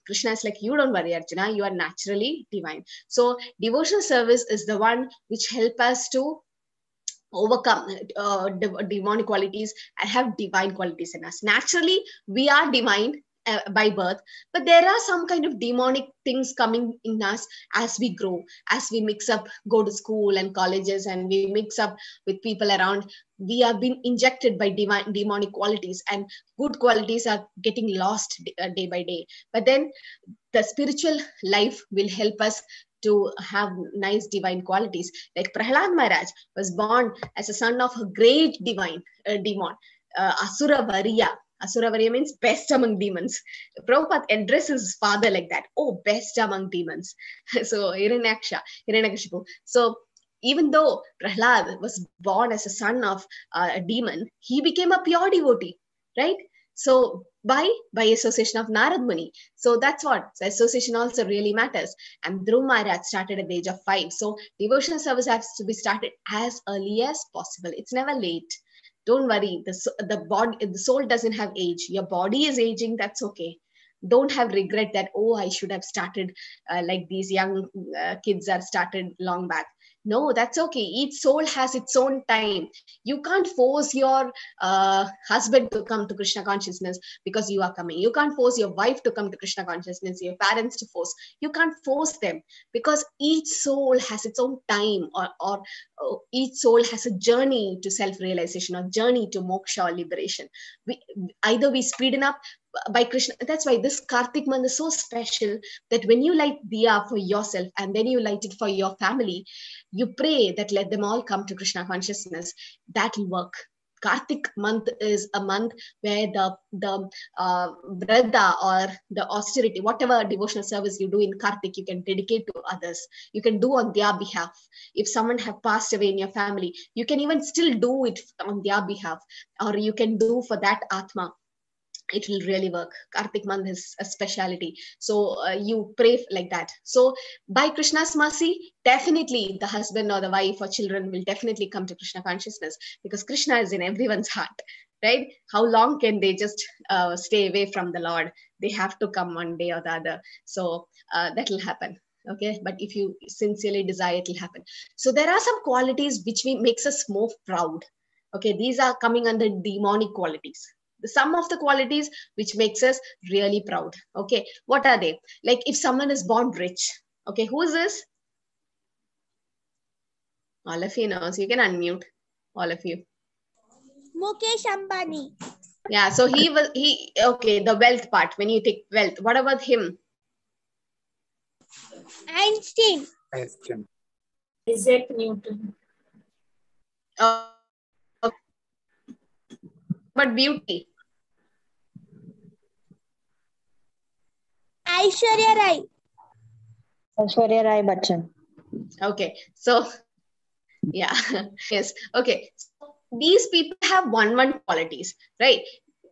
Krishna is like, you don't worry, Arjuna. You are naturally divine. So devotional service is the one which help us to overcome demonic qualities and have divine qualities in us. Naturally, we are divine by birth, but there are some kind of demonic things coming in us as we grow, as we mix up, go to school and colleges, and we mix up with people around. We have been injected by demonic qualities, and good qualities are getting lost day by day. But then the spiritual life will help us to have nice divine qualities. Like Prahlad Maharaj was born as a son of a great demon, Asura Varya. Asura Varya means best among demons. Prabhupada addresses his father like that. Oh, best among demons. So Hiranyakashipu. So even though Prahlad was born as a son of a demon, he became a pure devotee, right? So by association of Narad Muni. So that's what. So association also really matters. And Dhruv Maharaj started at the age of 5. So devotional service has to be started as early as possible. It's never late. Don't worry. The soul doesn't have age. Your body is aging. That's okay. Don't have regret that, oh, I should have started like these young kids are started long back. No, that's okay. Each soul has its own time. You can't force your husband to come to Krishna consciousness because you are coming. You can't force your wife to come to Krishna consciousness, your parents to force. You can't force them because each soul has its own time, or each soul has a journey to self-realization or journey to moksha or liberation. Either we speeden up by Krishna. That's why this Kartik month is so special, that when you light diya for yourself and then you light it for your family, you pray that let them all come to Krishna consciousness. That will work. Kartik month is a month where the Vrata or the austerity, whatever devotional service you do in Kartik, you can dedicate to others. You can do on their behalf. If someone have passed away in your family, you can even still do it on their behalf, or you can do for that Atma. It will really work. Kartik month is a speciality. So you pray like that. So by Krishna's mercy, definitely the husband or the wife or children will definitely come to Krishna consciousness, because Krishna is in everyone's heart, right? How long can they just stay away from the Lord? They have to come one day or the other. So that will happen. Okay, but if you sincerely desire, it will happen. So there are some qualities which makes us more proud. Okay, these are coming under demonic qualities. Some of the qualities which makes us really proud. Okay, what are they? Like if someone is born rich. Okay, who is this? All of you know, so you can unmute, all of you. Mukesh Ambani. Yeah, so okay, the wealth part, when you take wealth, what about him? Einstein. Isaac Newton. But beauty? Aishwarya Rai. Aishwarya Rai Bachchan. Okay, so yeah, yes, okay. So these people have one qualities, right?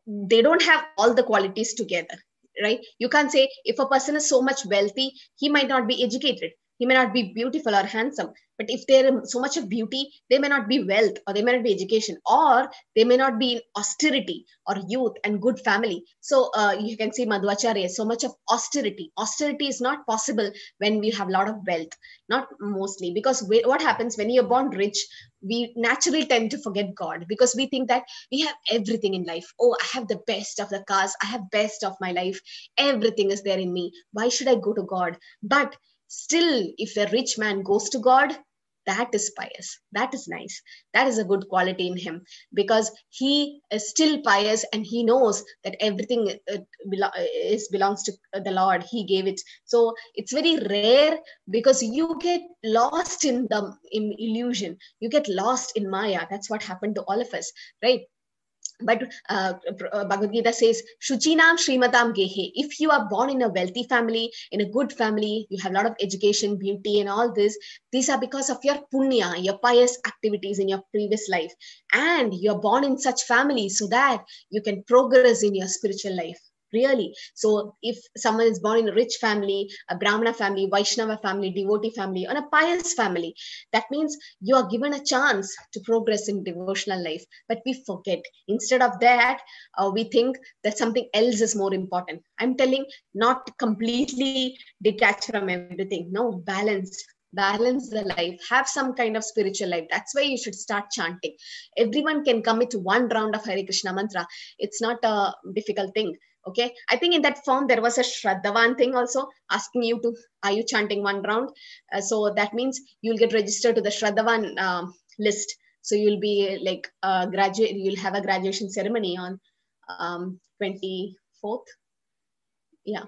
They don't have all the qualities together, right? You can't say if a person is so much wealthy, he might not be educated, he may not be beautiful or handsome. But if there is so much of beauty, they may not be wealth, or they may not be education, or they may not be in austerity or youth and good family. So you can see Madhvacharya, so much of austerity. Austerity is not possible when we have a lot of wealth, not mostly, because what happens when you're born rich, we naturally tend to forget God, because we think that we have everything in life. Oh, I have the best of the cars, I have best of my life, everything is there in me, why should I go to God? But still, if a rich man goes to God, that is pious, that is nice, that is a good quality in him, because he is still pious and he knows that everything belongs to the Lord, he gave it. So it's very rare, because you get lost in illusion, you get lost in Maya. That's what happened to all of us, right? But Bhagavad Gita says, Shuchinam Srimatam Gehe. If you are born in a wealthy family, in a good family, you have a lot of education, beauty, and all this, these are because of your punya, your pious activities in your previous life. And you're born in such families so that you can progress in your spiritual life. Really. So if someone is born in a rich family, a Brahmana family, Vaishnava family, devotee family, or a pious family, that means you are given a chance to progress in devotional life. But we forget. Instead of that, we think that something else is more important. I'm telling, not completely detached from everything. No, balance the life, have some kind of spiritual life. That's why you should start chanting. Everyone can commit to one round of Hare Krishna mantra. It's not a difficult thing. Okay, I think in that form there was a Shraddhavan thing also, asking you to, are you chanting one round? So that means you'll get registered to the Shraddhavan list. So you'll be like graduate, you'll have a graduation ceremony on 24th. Yeah.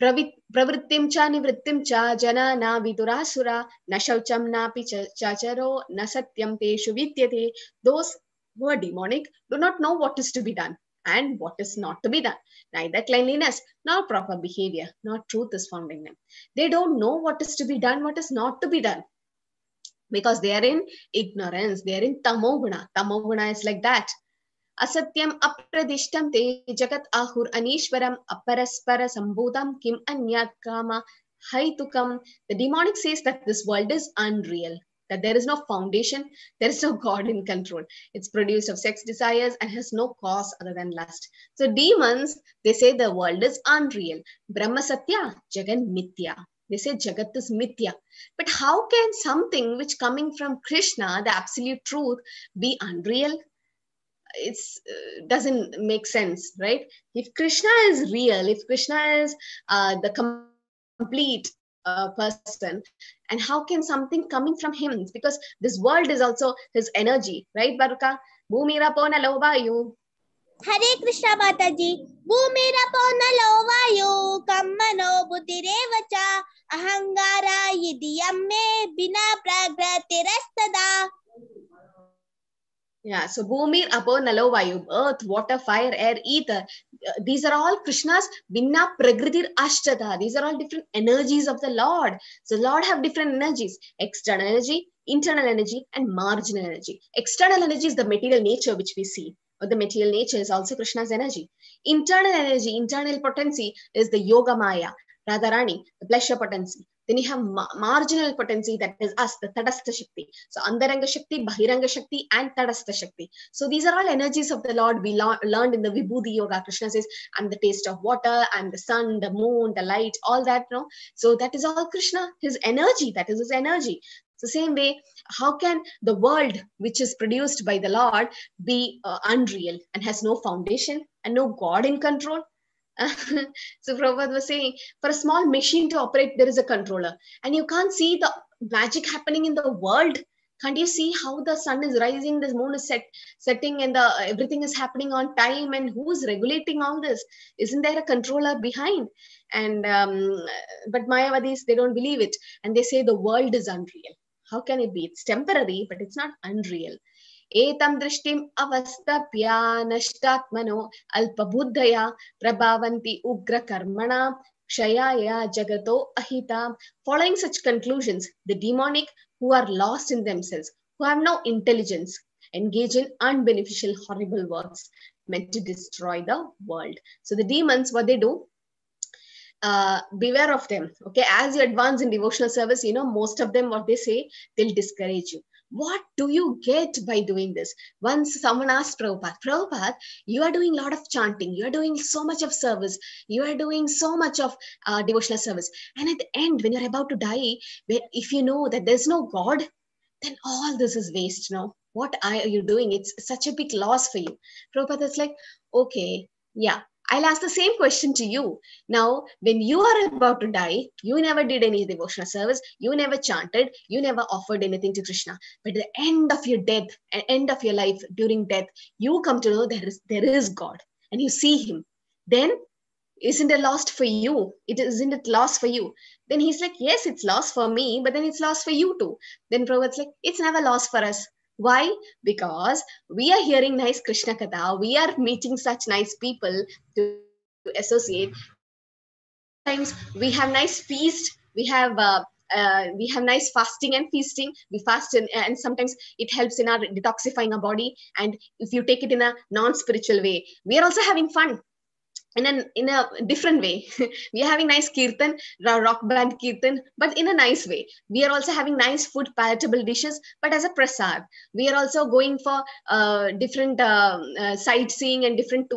Pravrittim cha nivrittim cha jana na vidurasura na shaucham napi chacharo na satyam teshu vidyate. Those who are demonic do not know what is to be done and what is not to be done. Neither cleanliness nor proper behavior nor truth is found in them. They don't know what is to be done, what is not to be done, because they are in ignorance, they are in tamoguna. Tamoguna is like that. Asatyam apradishtam te jagat ahur anishwaram aparaspara sambodham kim anyat kama haitukam. The demonic says that this world is unreal, that there is no foundation, there is no God in control. It's produced of sex desires and has no cause other than lust. So demons, they say the world is unreal. Brahma Satya, Jagan Mithya. They say Jagat is Mithya. But how can something which coming from Krishna, the absolute truth, be unreal? It doesn't make sense, right? If Krishna is real, if Krishna is the complete person, and how can something coming from him? Because this world is also his energy, right, Baruka? Bhumirapo nalo vayu. Hare Krishna Mataji. Bhumirapo nalo vayu kammano buddhirevacha ahangara yidiyamme bina pragratirastada. Yeah, so Bhumir, Apo, Nalo, Vayu, earth, water, fire, air, ether. These are all Krishna's Binna Pragritir Ashtada. These are all different energies of the Lord. So Lord have different energies: external energy, internal energy, and marginal energy. External energy is the material nature which we see. But the material nature is also Krishna's energy. Internal energy, internal potency is the Yoga Maya, Radharani, the pleasure potency. Then you have marginal potency, that is us, the Tadastha Shakti. So Andaranga Shakti, Bahiranga Shakti, and Tadastha Shakti. So these are all energies of the Lord. We learned in the Vibhuti Yoga. Krishna says, I'm the taste of water, I'm the sun, the moon, the light, all that. No? So that is all Krishna, his energy. That is his energy. So same way, how can the world which is produced by the Lord be unreal and has no foundation and no God in control? So Prabhupada was saying, for a small machine to operate, there is a controller. And you can't see the magic happening in the world. Can't you see how the sun is rising, the moon is setting, and everything is happening on time? And who's regulating all this? Isn't there a controller behind? And but Mayavadis, they don't believe it, and they say the world is unreal. How can it be? It's temporary, but it's not unreal. Etam drishtim avastapya nashtatmano alpabuddhaya prabhavanti ugra karmana kshayaya jagato ahita. Following such conclusions, the demonic, who are lost in themselves, who have no intelligence, engage in unbeneficial, horrible works meant to destroy the world. So the demons, what they do, beware of them. Okay, as you advance in devotional service, most of them, what they say, they'll discourage you. What do you get by doing this? Once someone asked Prabhupada, you are doing a lot of chanting, you are doing so much of service, you are doing so much of devotional service, and at the end, when you're about to die, if you know that there's no God, then all this is waste. What are you doing? It's such a big loss for you. Prabhupada is like, okay, yeah, I'll ask the same question to you. Now, when you are about to die, you never did any devotional service, you never chanted, you never offered anything to Krishna. But at the end of your death, end of your life, during death, you come to know there is God, and you see him. Then, isn't it lost for you? Isn't it lost for you? Then he's like, yes, it's lost for me, but then it's lost for you too. Then Prabhupada's like, it's never lost for us. Why? Because we are hearing nice Krishna Katha, we are meeting such nice people to associate. Sometimes we have nice feast, we have nice fasting and feasting. We fast and sometimes it helps in our detoxifying our body. And if you take it in a non-spiritual way, we are also having fun. In a different way. We are having nice kirtan, rock band kirtan, but in a nice way. We are also having nice food, palatable dishes, but as a prasad. We are also going for different sightseeing and different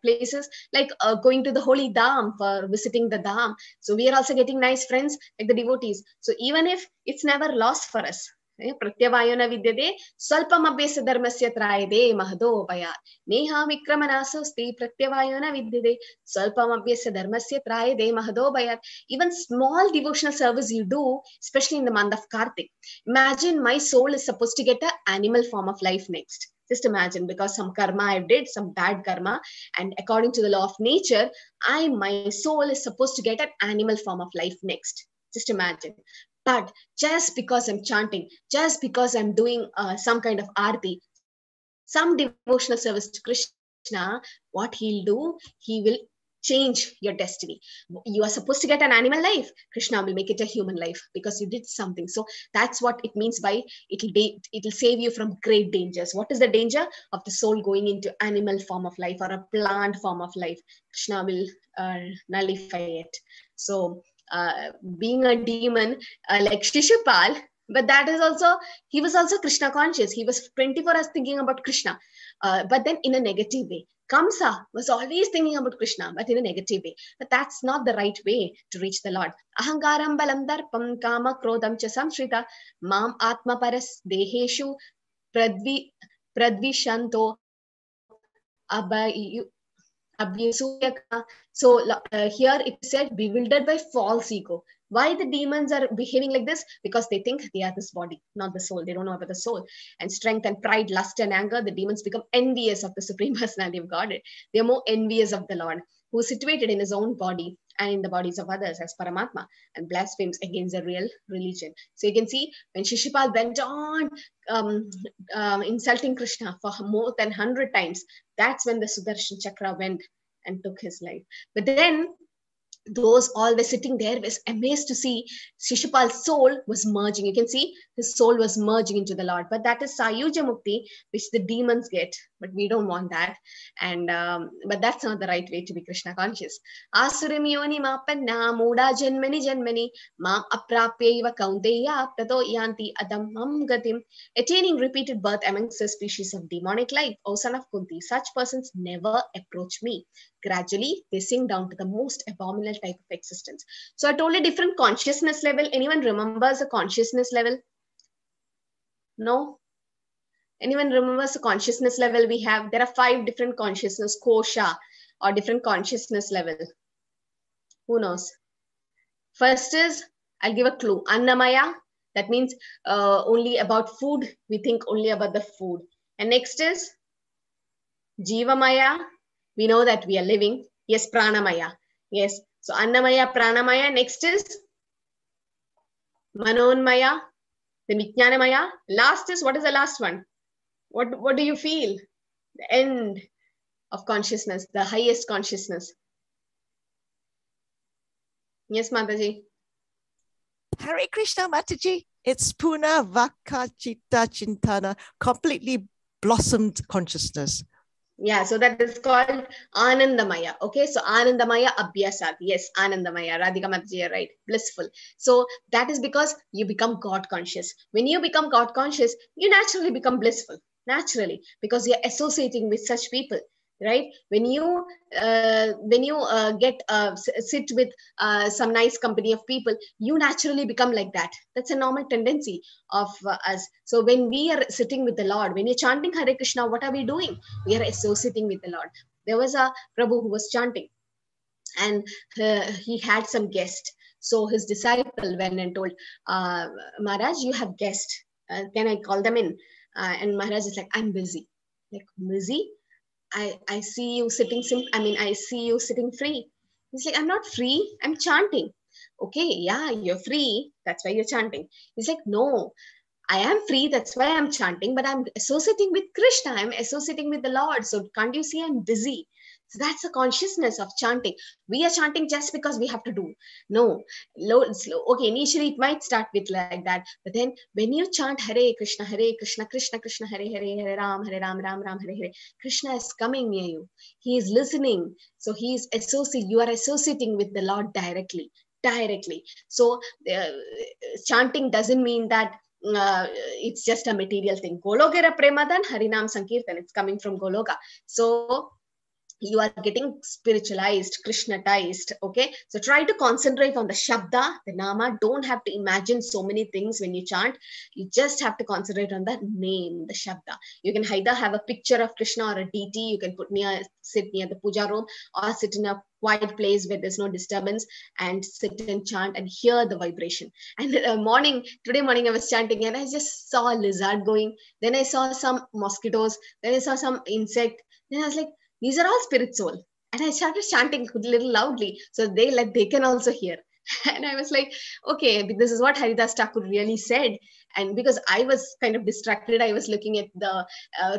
places, like going to the holy dham for visiting the dham. So we are also getting nice friends like the devotees. So even if it's never lost for us, प्रत्यवायो न विद्यते स्वल्पम अभ्यस्य धर्मस्य त्रायते महदोपयात् नेहा विक्रमनासोस्ति प्रत्यवायो न विद्यते स्वल्पम अभ्यस्य धर्मस्य त्रायते महदोपयात्. Even small devotional service you do, especially in the month of Kartik. Imagine my soul is supposed to get an animal form of life next. Just imagine, because some karma I did, some bad karma, and according to the law of nature, my soul is supposed to get an animal form of life next. Just imagine. But just because I'm chanting, just because I'm doing some kind of arti, some devotional service to Krishna, what he'll do, he will change your destiny. You are supposed to get an animal life. Krishna will make it a human life because you did something. So that's what it means by it'll save you from great dangers. What is the danger of the soul going into animal form of life or a plant form of life? Krishna will nullify it. So being a demon like Shishupal, but that is also, he was also Krishna conscious. He was 24 hours thinking about Krishna, but then in a negative way. Kamsa was always thinking about Krishna, but in a negative way. But that's not the right way to reach the Lord. Ahangaram balam darpam kama krodam cha samshrita mam atma paras deheshu pradvishanto abhayu. So here it said bewildered by false ego. Why the demons are behaving like this? Because they think they are this body, not the soul. They don't know about the soul. And strength and pride, lust and anger, the demons become envious of the Supreme Personality of Godhead. They are more envious of the Lord, who is situated in his own body and in the bodies of others as Paramatma, and blasphemes against the real religion. So you can see when Shishupal went on insulting Krishna for more than 100 times, that's when the Sudarshan Chakra went and took his life. But then those all were sitting there was amazed to see Shishupal's soul was merging. You can see his soul was merging into the Lord. But that is Sayuja Mukti, which the demons get. But we don't want that. And but that's not the right way to be Krishna conscious. Asurim yoni mapanna muda janmani janmani mam aprapyaiva kaunteya tato yanti adam mam gatim. Attaining repeated birth amongst the species of demonic life, O son of Kunti, such persons never approach me. Gradually, they sink down to the most abominable type of existence. So a totally different consciousness level. Anyone remembers a consciousness level? No? Anyone remembers the consciousness level we have? There are 5 different consciousness, kosha, or different consciousness level. Who knows? First is, I'll give a clue, Annamaya. That means only about food. We think only about the food. And next is Jivamaya. We know that we are living. Yes, Pranamaya. Yes. So Annamaya, Pranamaya. Next is Manonmaya, then Vijnanamaya. Last is, what is the last one? What do you feel? The end of consciousness, the highest consciousness. Yes, Mataji. Hare Krishna, Mataji. It's Puna Vakachita Chintana, completely blossomed consciousness. Yeah, so that is called Anandamaya. Okay, so Anandamaya Abhyasat. Yes, Anandamaya. Radhika Mataji, you're right. Blissful. So that is because you become God conscious. When you become God conscious, you naturally become blissful. Naturally, because you're associating with such people. Right? When you sit with some nice company of people, you naturally become like that. That's a normal tendency of us. So when we are sitting with the Lord, when you're chanting Hare Krishna, what are we doing? We are associating with the Lord. There was a Prabhu who was chanting, and he had some guest. So his disciple went and told, Maharaj, you have guests. Can I call them in? And Maharaj is like, I'm busy. Like, busy? I see you sitting, I see you sitting free. He's like, I'm not free, I'm chanting. Okay, yeah, you're free, that's why you're chanting. He's like, no, I am free, that's why I'm chanting, but I'm associating with Krishna, I'm associating with the Lord. So can't you see I'm busy? So that's the consciousness of chanting. We are chanting just because we have to do. No, slow. Okay, initially it might start with like that, but then when you chant Hare Krishna, Krishna Krishna, Hare Hare, Hare Ram, Ram Ram, Hare Hare, Krishna is coming near you. He is listening. So he is you are associating with the Lord directly. So chanting doesn't mean that it's just a material thing. Golokera Premadan Harinam Sankirtan. It's coming from Goloka. So you are getting spiritualized, Krishnatized. Okay, so try to concentrate on the Shabda, the Nama. Don't have to imagine so many things when you chant. You just have to concentrate on the name, the Shabda. You can either have a picture of Krishna or a deity. You can sit near the puja room, or sit in a quiet place where there's no disturbance and sit and chant and hear the vibration. And today morning I was chanting and I just saw a lizard going. Then I saw some mosquitoes. Then I saw some insect. Then I was like, these are all spirit soul. And I started chanting a little loudly so they can also hear. And I was like, okay, this is what Haridas Thakur really said. And because I was kind of distracted, I was looking at the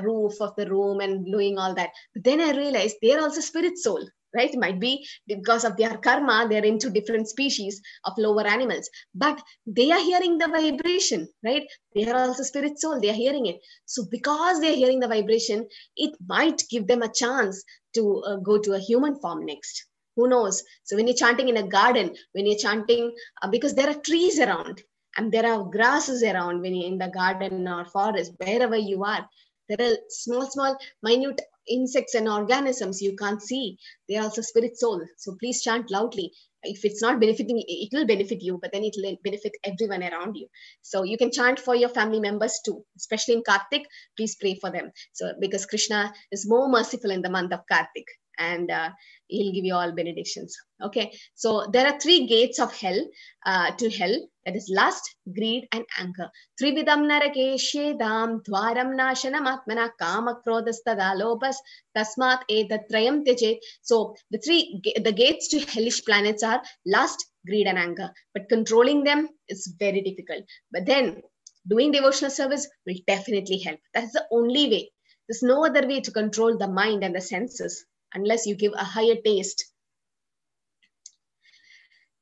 roof of the room and doing all that. But then I realized they're also spirit soul. Right? It might be because of their karma, they're into different species of lower animals, but they are hearing the vibration, right? They are also spirit soul, they are hearing it. So because they're hearing the vibration, it might give them a chance to go to a human form next. Who knows? So when you're chanting in a garden, when you're chanting, because there are trees around and there are grasses around when you're in the garden or forest, wherever you are, there are small, minute insects and organisms you can't see. They are also spirit soul. So please chant loudly. If it's not benefiting, it will benefit you, but then it will benefit everyone around you. So you can chant for your family members too, especially in Kartik. Please pray for them. So because Krishna is more merciful in the month of Kartik, and he'll give you all benedictions. Okay, so there are 3 gates of hell, to hell, that is lust, greed, and anger. Trividam narake shedam dwaram nashanam atmana kama krodastada lobas tasmat edatrayam tyajet. So the gates to hellish planets are lust, greed, and anger. But controlling them is very difficult. But then doing devotional service will definitely help. That's the only way. There's no other way to control the mind and the senses unless you give a higher taste.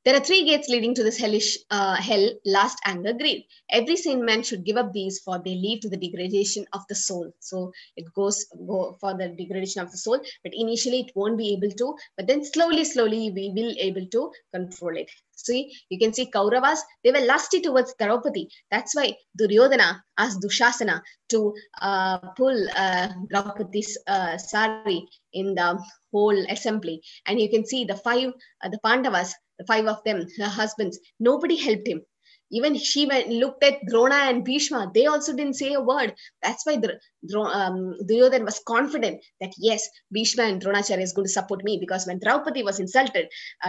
There are 3 gates leading to this hellish hell: lust, anger, greed. Every sane man should give up these, for they lead to the degradation of the soul. So it goes for the degradation of the soul, but initially it won't be able to, but then slowly we will able to control it. See, you can see Kauravas, they were lusty towards Draupadi. That's why Duryodhana asked Dushasana to pull Draupadi's sari in the whole assembly. And you can see the 5 the Pandavas, the 5 of them, her husbands, nobody helped him. Even she looked at Drona and Bhishma. They also didn't say a word. That's why Duryodhana was confident that yes, Bhishma and Dronacharya is going to support me, because when Draupadi was insulted,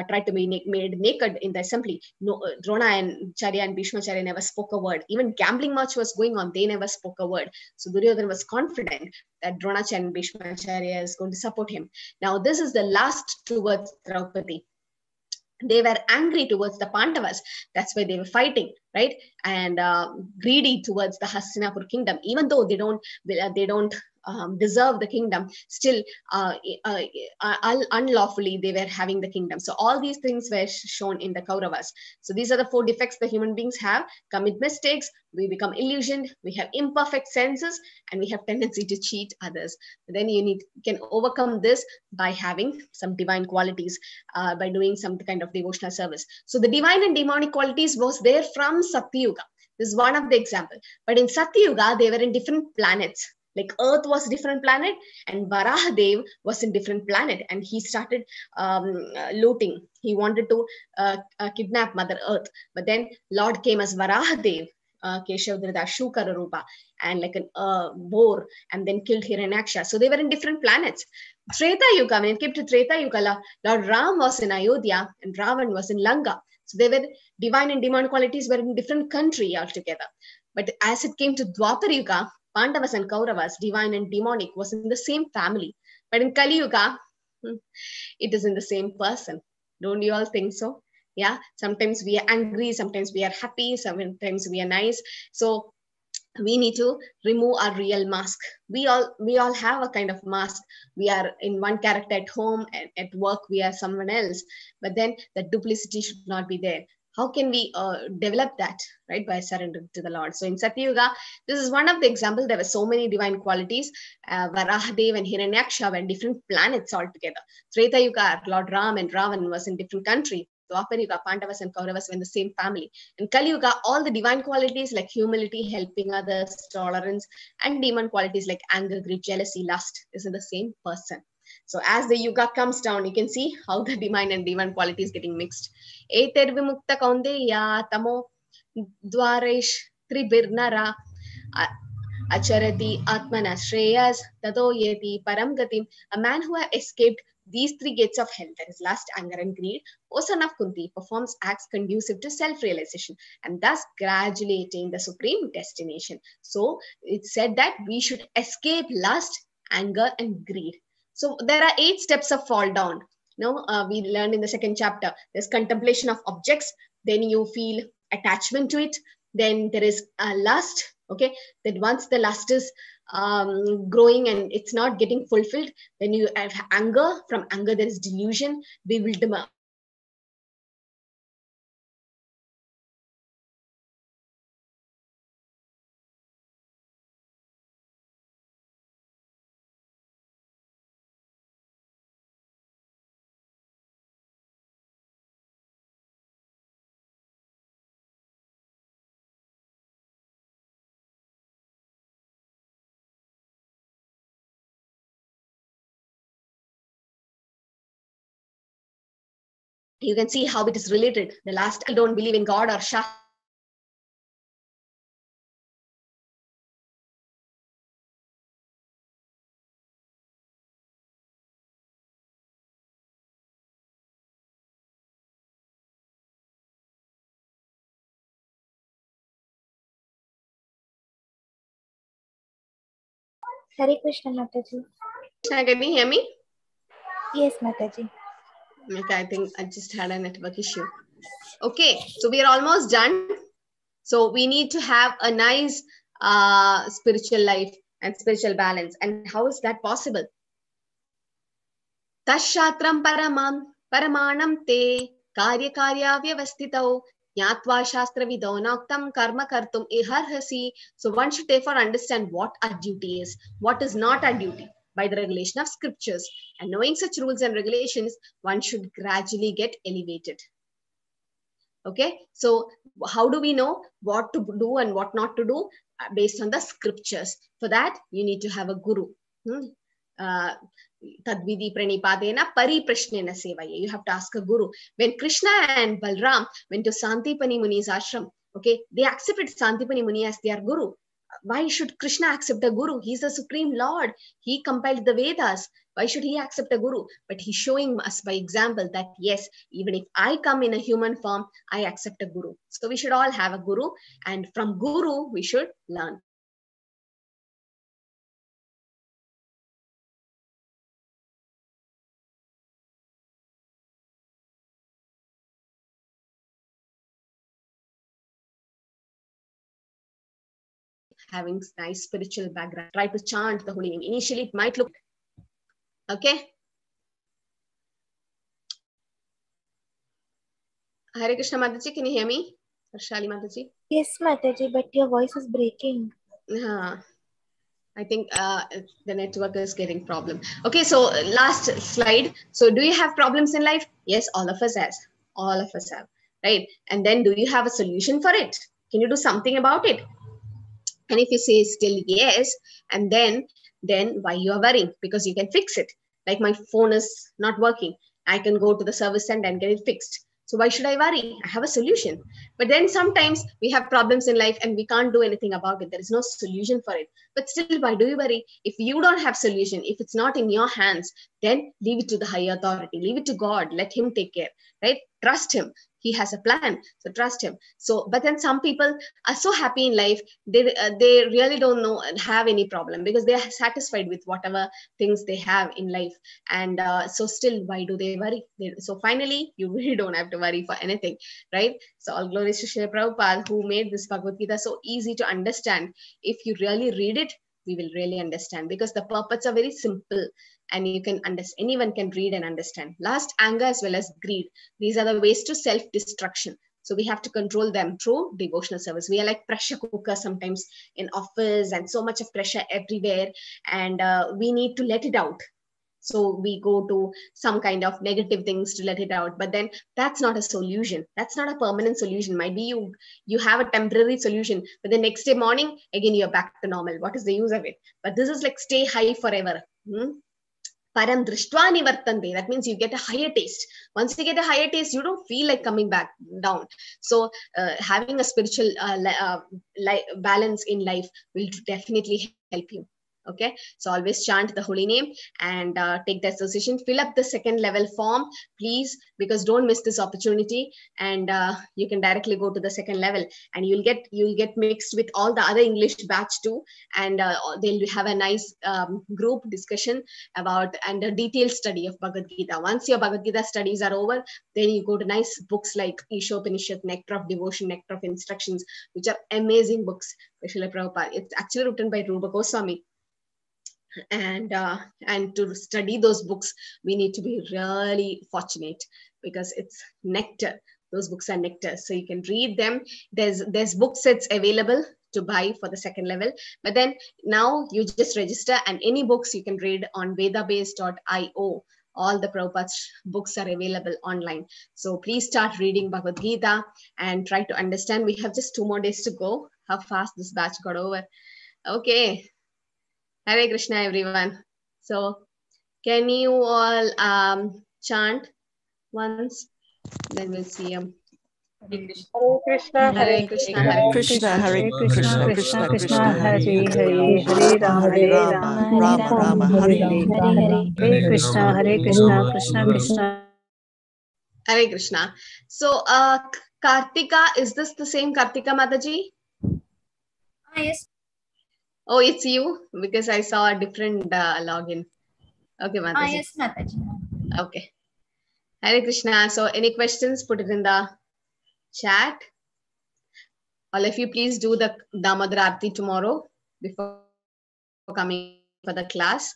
tried to be made naked in the assembly, no, Drona and Charya and Bhishma Charya never spoke a word. Even gambling match was going on, they never spoke a word. So Duryodhana was confident that Dronacharya and Bhishma Charya is going to support him. Now this is the last towards Draupadi. They were angry towards the Pandavas. That's why they were fighting, right? And greedy towards the Hastinapur kingdom. Even though they don't deserve the kingdom, still unlawfully they were having the kingdom. So all these things were shown in the Kauravas. So these are the 4 defects the human beings have: commit mistakes, we become illusioned, we have imperfect senses, and we have tendency to cheat others. But then you can overcome this by having some divine qualities, by doing some kind of devotional service. So the divine and demonic qualities was there from Satyuga. This is one of the example. But in Satyuga, they were in different planets. Like Earth was a different planet, and Varahadev was in different planet, and he started looting. He wanted to kidnap Mother Earth, but then Lord came as Varahadev, Keshavadrida Shukara Rupa, and like a boar, and then killed Hiranyaksha. So they were in different planets. Treta Yuga, when it came to Treta Yuga, Lord Ram was in Ayodhya and Ravan was in Lanka. So they were divine and demonic qualities were in different country altogether. But as it came to Dwapar Yuga, Pandavas and Kauravas, divine and demonic, was in the same family. But in Kali Yuga, it is in the same person. Don't you all think so? Yeah, sometimes we are angry, sometimes we are happy, sometimes we are nice. So we need to remove our real mask. We all have a kind of mask. We are in one character at home, and at work we are someone else. But then the duplicity should not be there. How can we develop that, right? By surrendering to the Lord. So in Satyuga, this is one of the examples. There were so many divine qualities. Varahadev and Hiranyaksha were in different planets altogether. Treta Yuga, Lord Ram and Ravan was in different country. Dwapar Yuga, Pandavas and Kauravas were in the same family. In Kali Yuga, all the divine qualities like humility, helping others, tolerance, and demon qualities like anger, greed, jealousy, lust is in the same person. So as the yuga comes down, you can see how the divine and demon qualities getting mixed. Eter vimukta kaundeya tamo dwaresh tribirnara acharati atmana shreyas tato yeti param gatim. A man who has escaped these 3 gates of hell, that is lust, anger, and greed, O son of Kunti, performs acts conducive to self-realization and thus gradually attain the supreme destination. So it said that we should escape lust, anger, and greed. So there are 8 steps of fall down. We learned in the 2nd chapter. There's contemplation of objects. Then you feel attachment to it. Then there is lust. Okay, that once the lust is growing and it's not getting fulfilled, then you have anger. From anger there is delusion, bewilderment. You can see how it is related. The last, I don't believe in God or Shah. Hare Krishna, Mataji. Can you hear me? Yes, Mataji. Okay, I think I just had a network issue. Okay, so we are almost done. So we need to have a nice spiritual life and spiritual balance. And how is that possible? Tashatram paramanam te karya karya vyavastitau Jnatva shastra vidonaktam karma kartum iharhasi. So one should therefore understand what our duty is, what is not our duty by the regulation of scriptures. And knowing such rules and regulations, one should gradually get elevated. Okay, so how do we know what to do and what not to do? Based on the scriptures. For that, you need to have a guru. Tadvidi pranipadena pariprashnena sevaya. You have to ask a guru. When Krishna and Balram went to Santipani Muni's ashram, Okay, they accepted Santipani Muni as their guru. Why should Krishna accept a guru? He's the Supreme Lord. He compiled the Vedas. Why should he accept a guru? But he's showing us by example that yes, even if I come in a human form, I accept a guru. So we should all have a guru, and from guru we should learn. Having nice spiritual background, try to chant the holy name. Initially it might look okay. Hare Krishna Mataji, can you hear me? Harshali Mataji? Yes, Mataji, but your voice is breaking. I think the network is getting problem. Okay, so last slide. So do you have problems in life? Yes, all of us has. All of us have, right? And then do you have a solution for it? Can you do something about it? And if you say still yes, and then why you are worrying? Because you can fix it. Like my phone is not working. I can go to the service center and get it fixed. So why should I worry? I have a solution. But then sometimes we have problems in life and we can't do anything about it. There is no solution for it. But still, why do you worry? If you don't have solution, if it's not in your hands, then leave it to the higher authority. Leave it to God. Let him take care, right? Trust him. He has a plan, so trust him. So, but then some people are so happy in life, they really don't have any problem because they are satisfied with whatever things they have in life. And so still, why do they worry? So finally, you really don't have to worry for anything, right? So all glories to Srila Prabhupada, who made this Bhagavad Gita so easy to understand. If you really read it, we will really understand, because the purports are very simple and you can understand, anyone can read and understand. Last, anger as well as greed. These are the ways to self-destruction. So we have to control them through devotional service. We are like pressure cooker sometimes in office, and so much of pressure everywhere, and we need to let it out. So we go to some kind of negative things to let it out, but then that's not a solution. That's not a permanent solution. Might be you have a temporary solution, but the next day morning, again, you're back to normal. What is the use of it? But this is like stay high forever. Param drishtva nivartante. That means you get a higher taste. Once you get a higher taste, you don't feel like coming back down. So having a spiritual balance in life will definitely help you. Okay, so always chant the holy name and take the association. Fill up the second level form, please, because don't miss this opportunity. And you can directly go to the second level, and you'll get mixed with all the other English batch too. And they'll have a nice group discussion about and a detailed study of Bhagavad Gita. Once your Bhagavad Gita studies are over, then you go to nice books like Ishopanishad, Nectar of Devotion, Nectar of Instructions, which are amazing books by Srila Prabhupada. It's actually written by Rupa Goswami. And to study those books, we need to be really fortunate, because it's nectar. Those books are nectar, so you can read them. There's book sets available to buy for the second level, but then now you just register, and any books you can read on vedabase.io. All the Prabhupada's books are available online. So please start reading Bhagavad Gita and try to understand. We have just 2 more days to go. How fast this batch got over. Okay. Hare Krishna, everyone. So can you all chant once? Then we'll see you. Hare Krishna, Hare Krishna, Hare Krishna, Hare Krishna, Krishna, Krishna, Krishna, Hare Hare Hare, Hare Rama, Hare Rama, Rama Rama, Hare Hare. Hare Krishna, Hare Krishna, Krishna Krishna. Hare Krishna. So Kartika, is this the same Kartika Mataji? Yes. Oh, it's you, because I saw a different login. Okay, Mataji. Yes, Mataji. Okay. Hare Krishna. So any questions, put it in the chat. All of you, please do the Damodar Aarti tomorrow before coming for the class.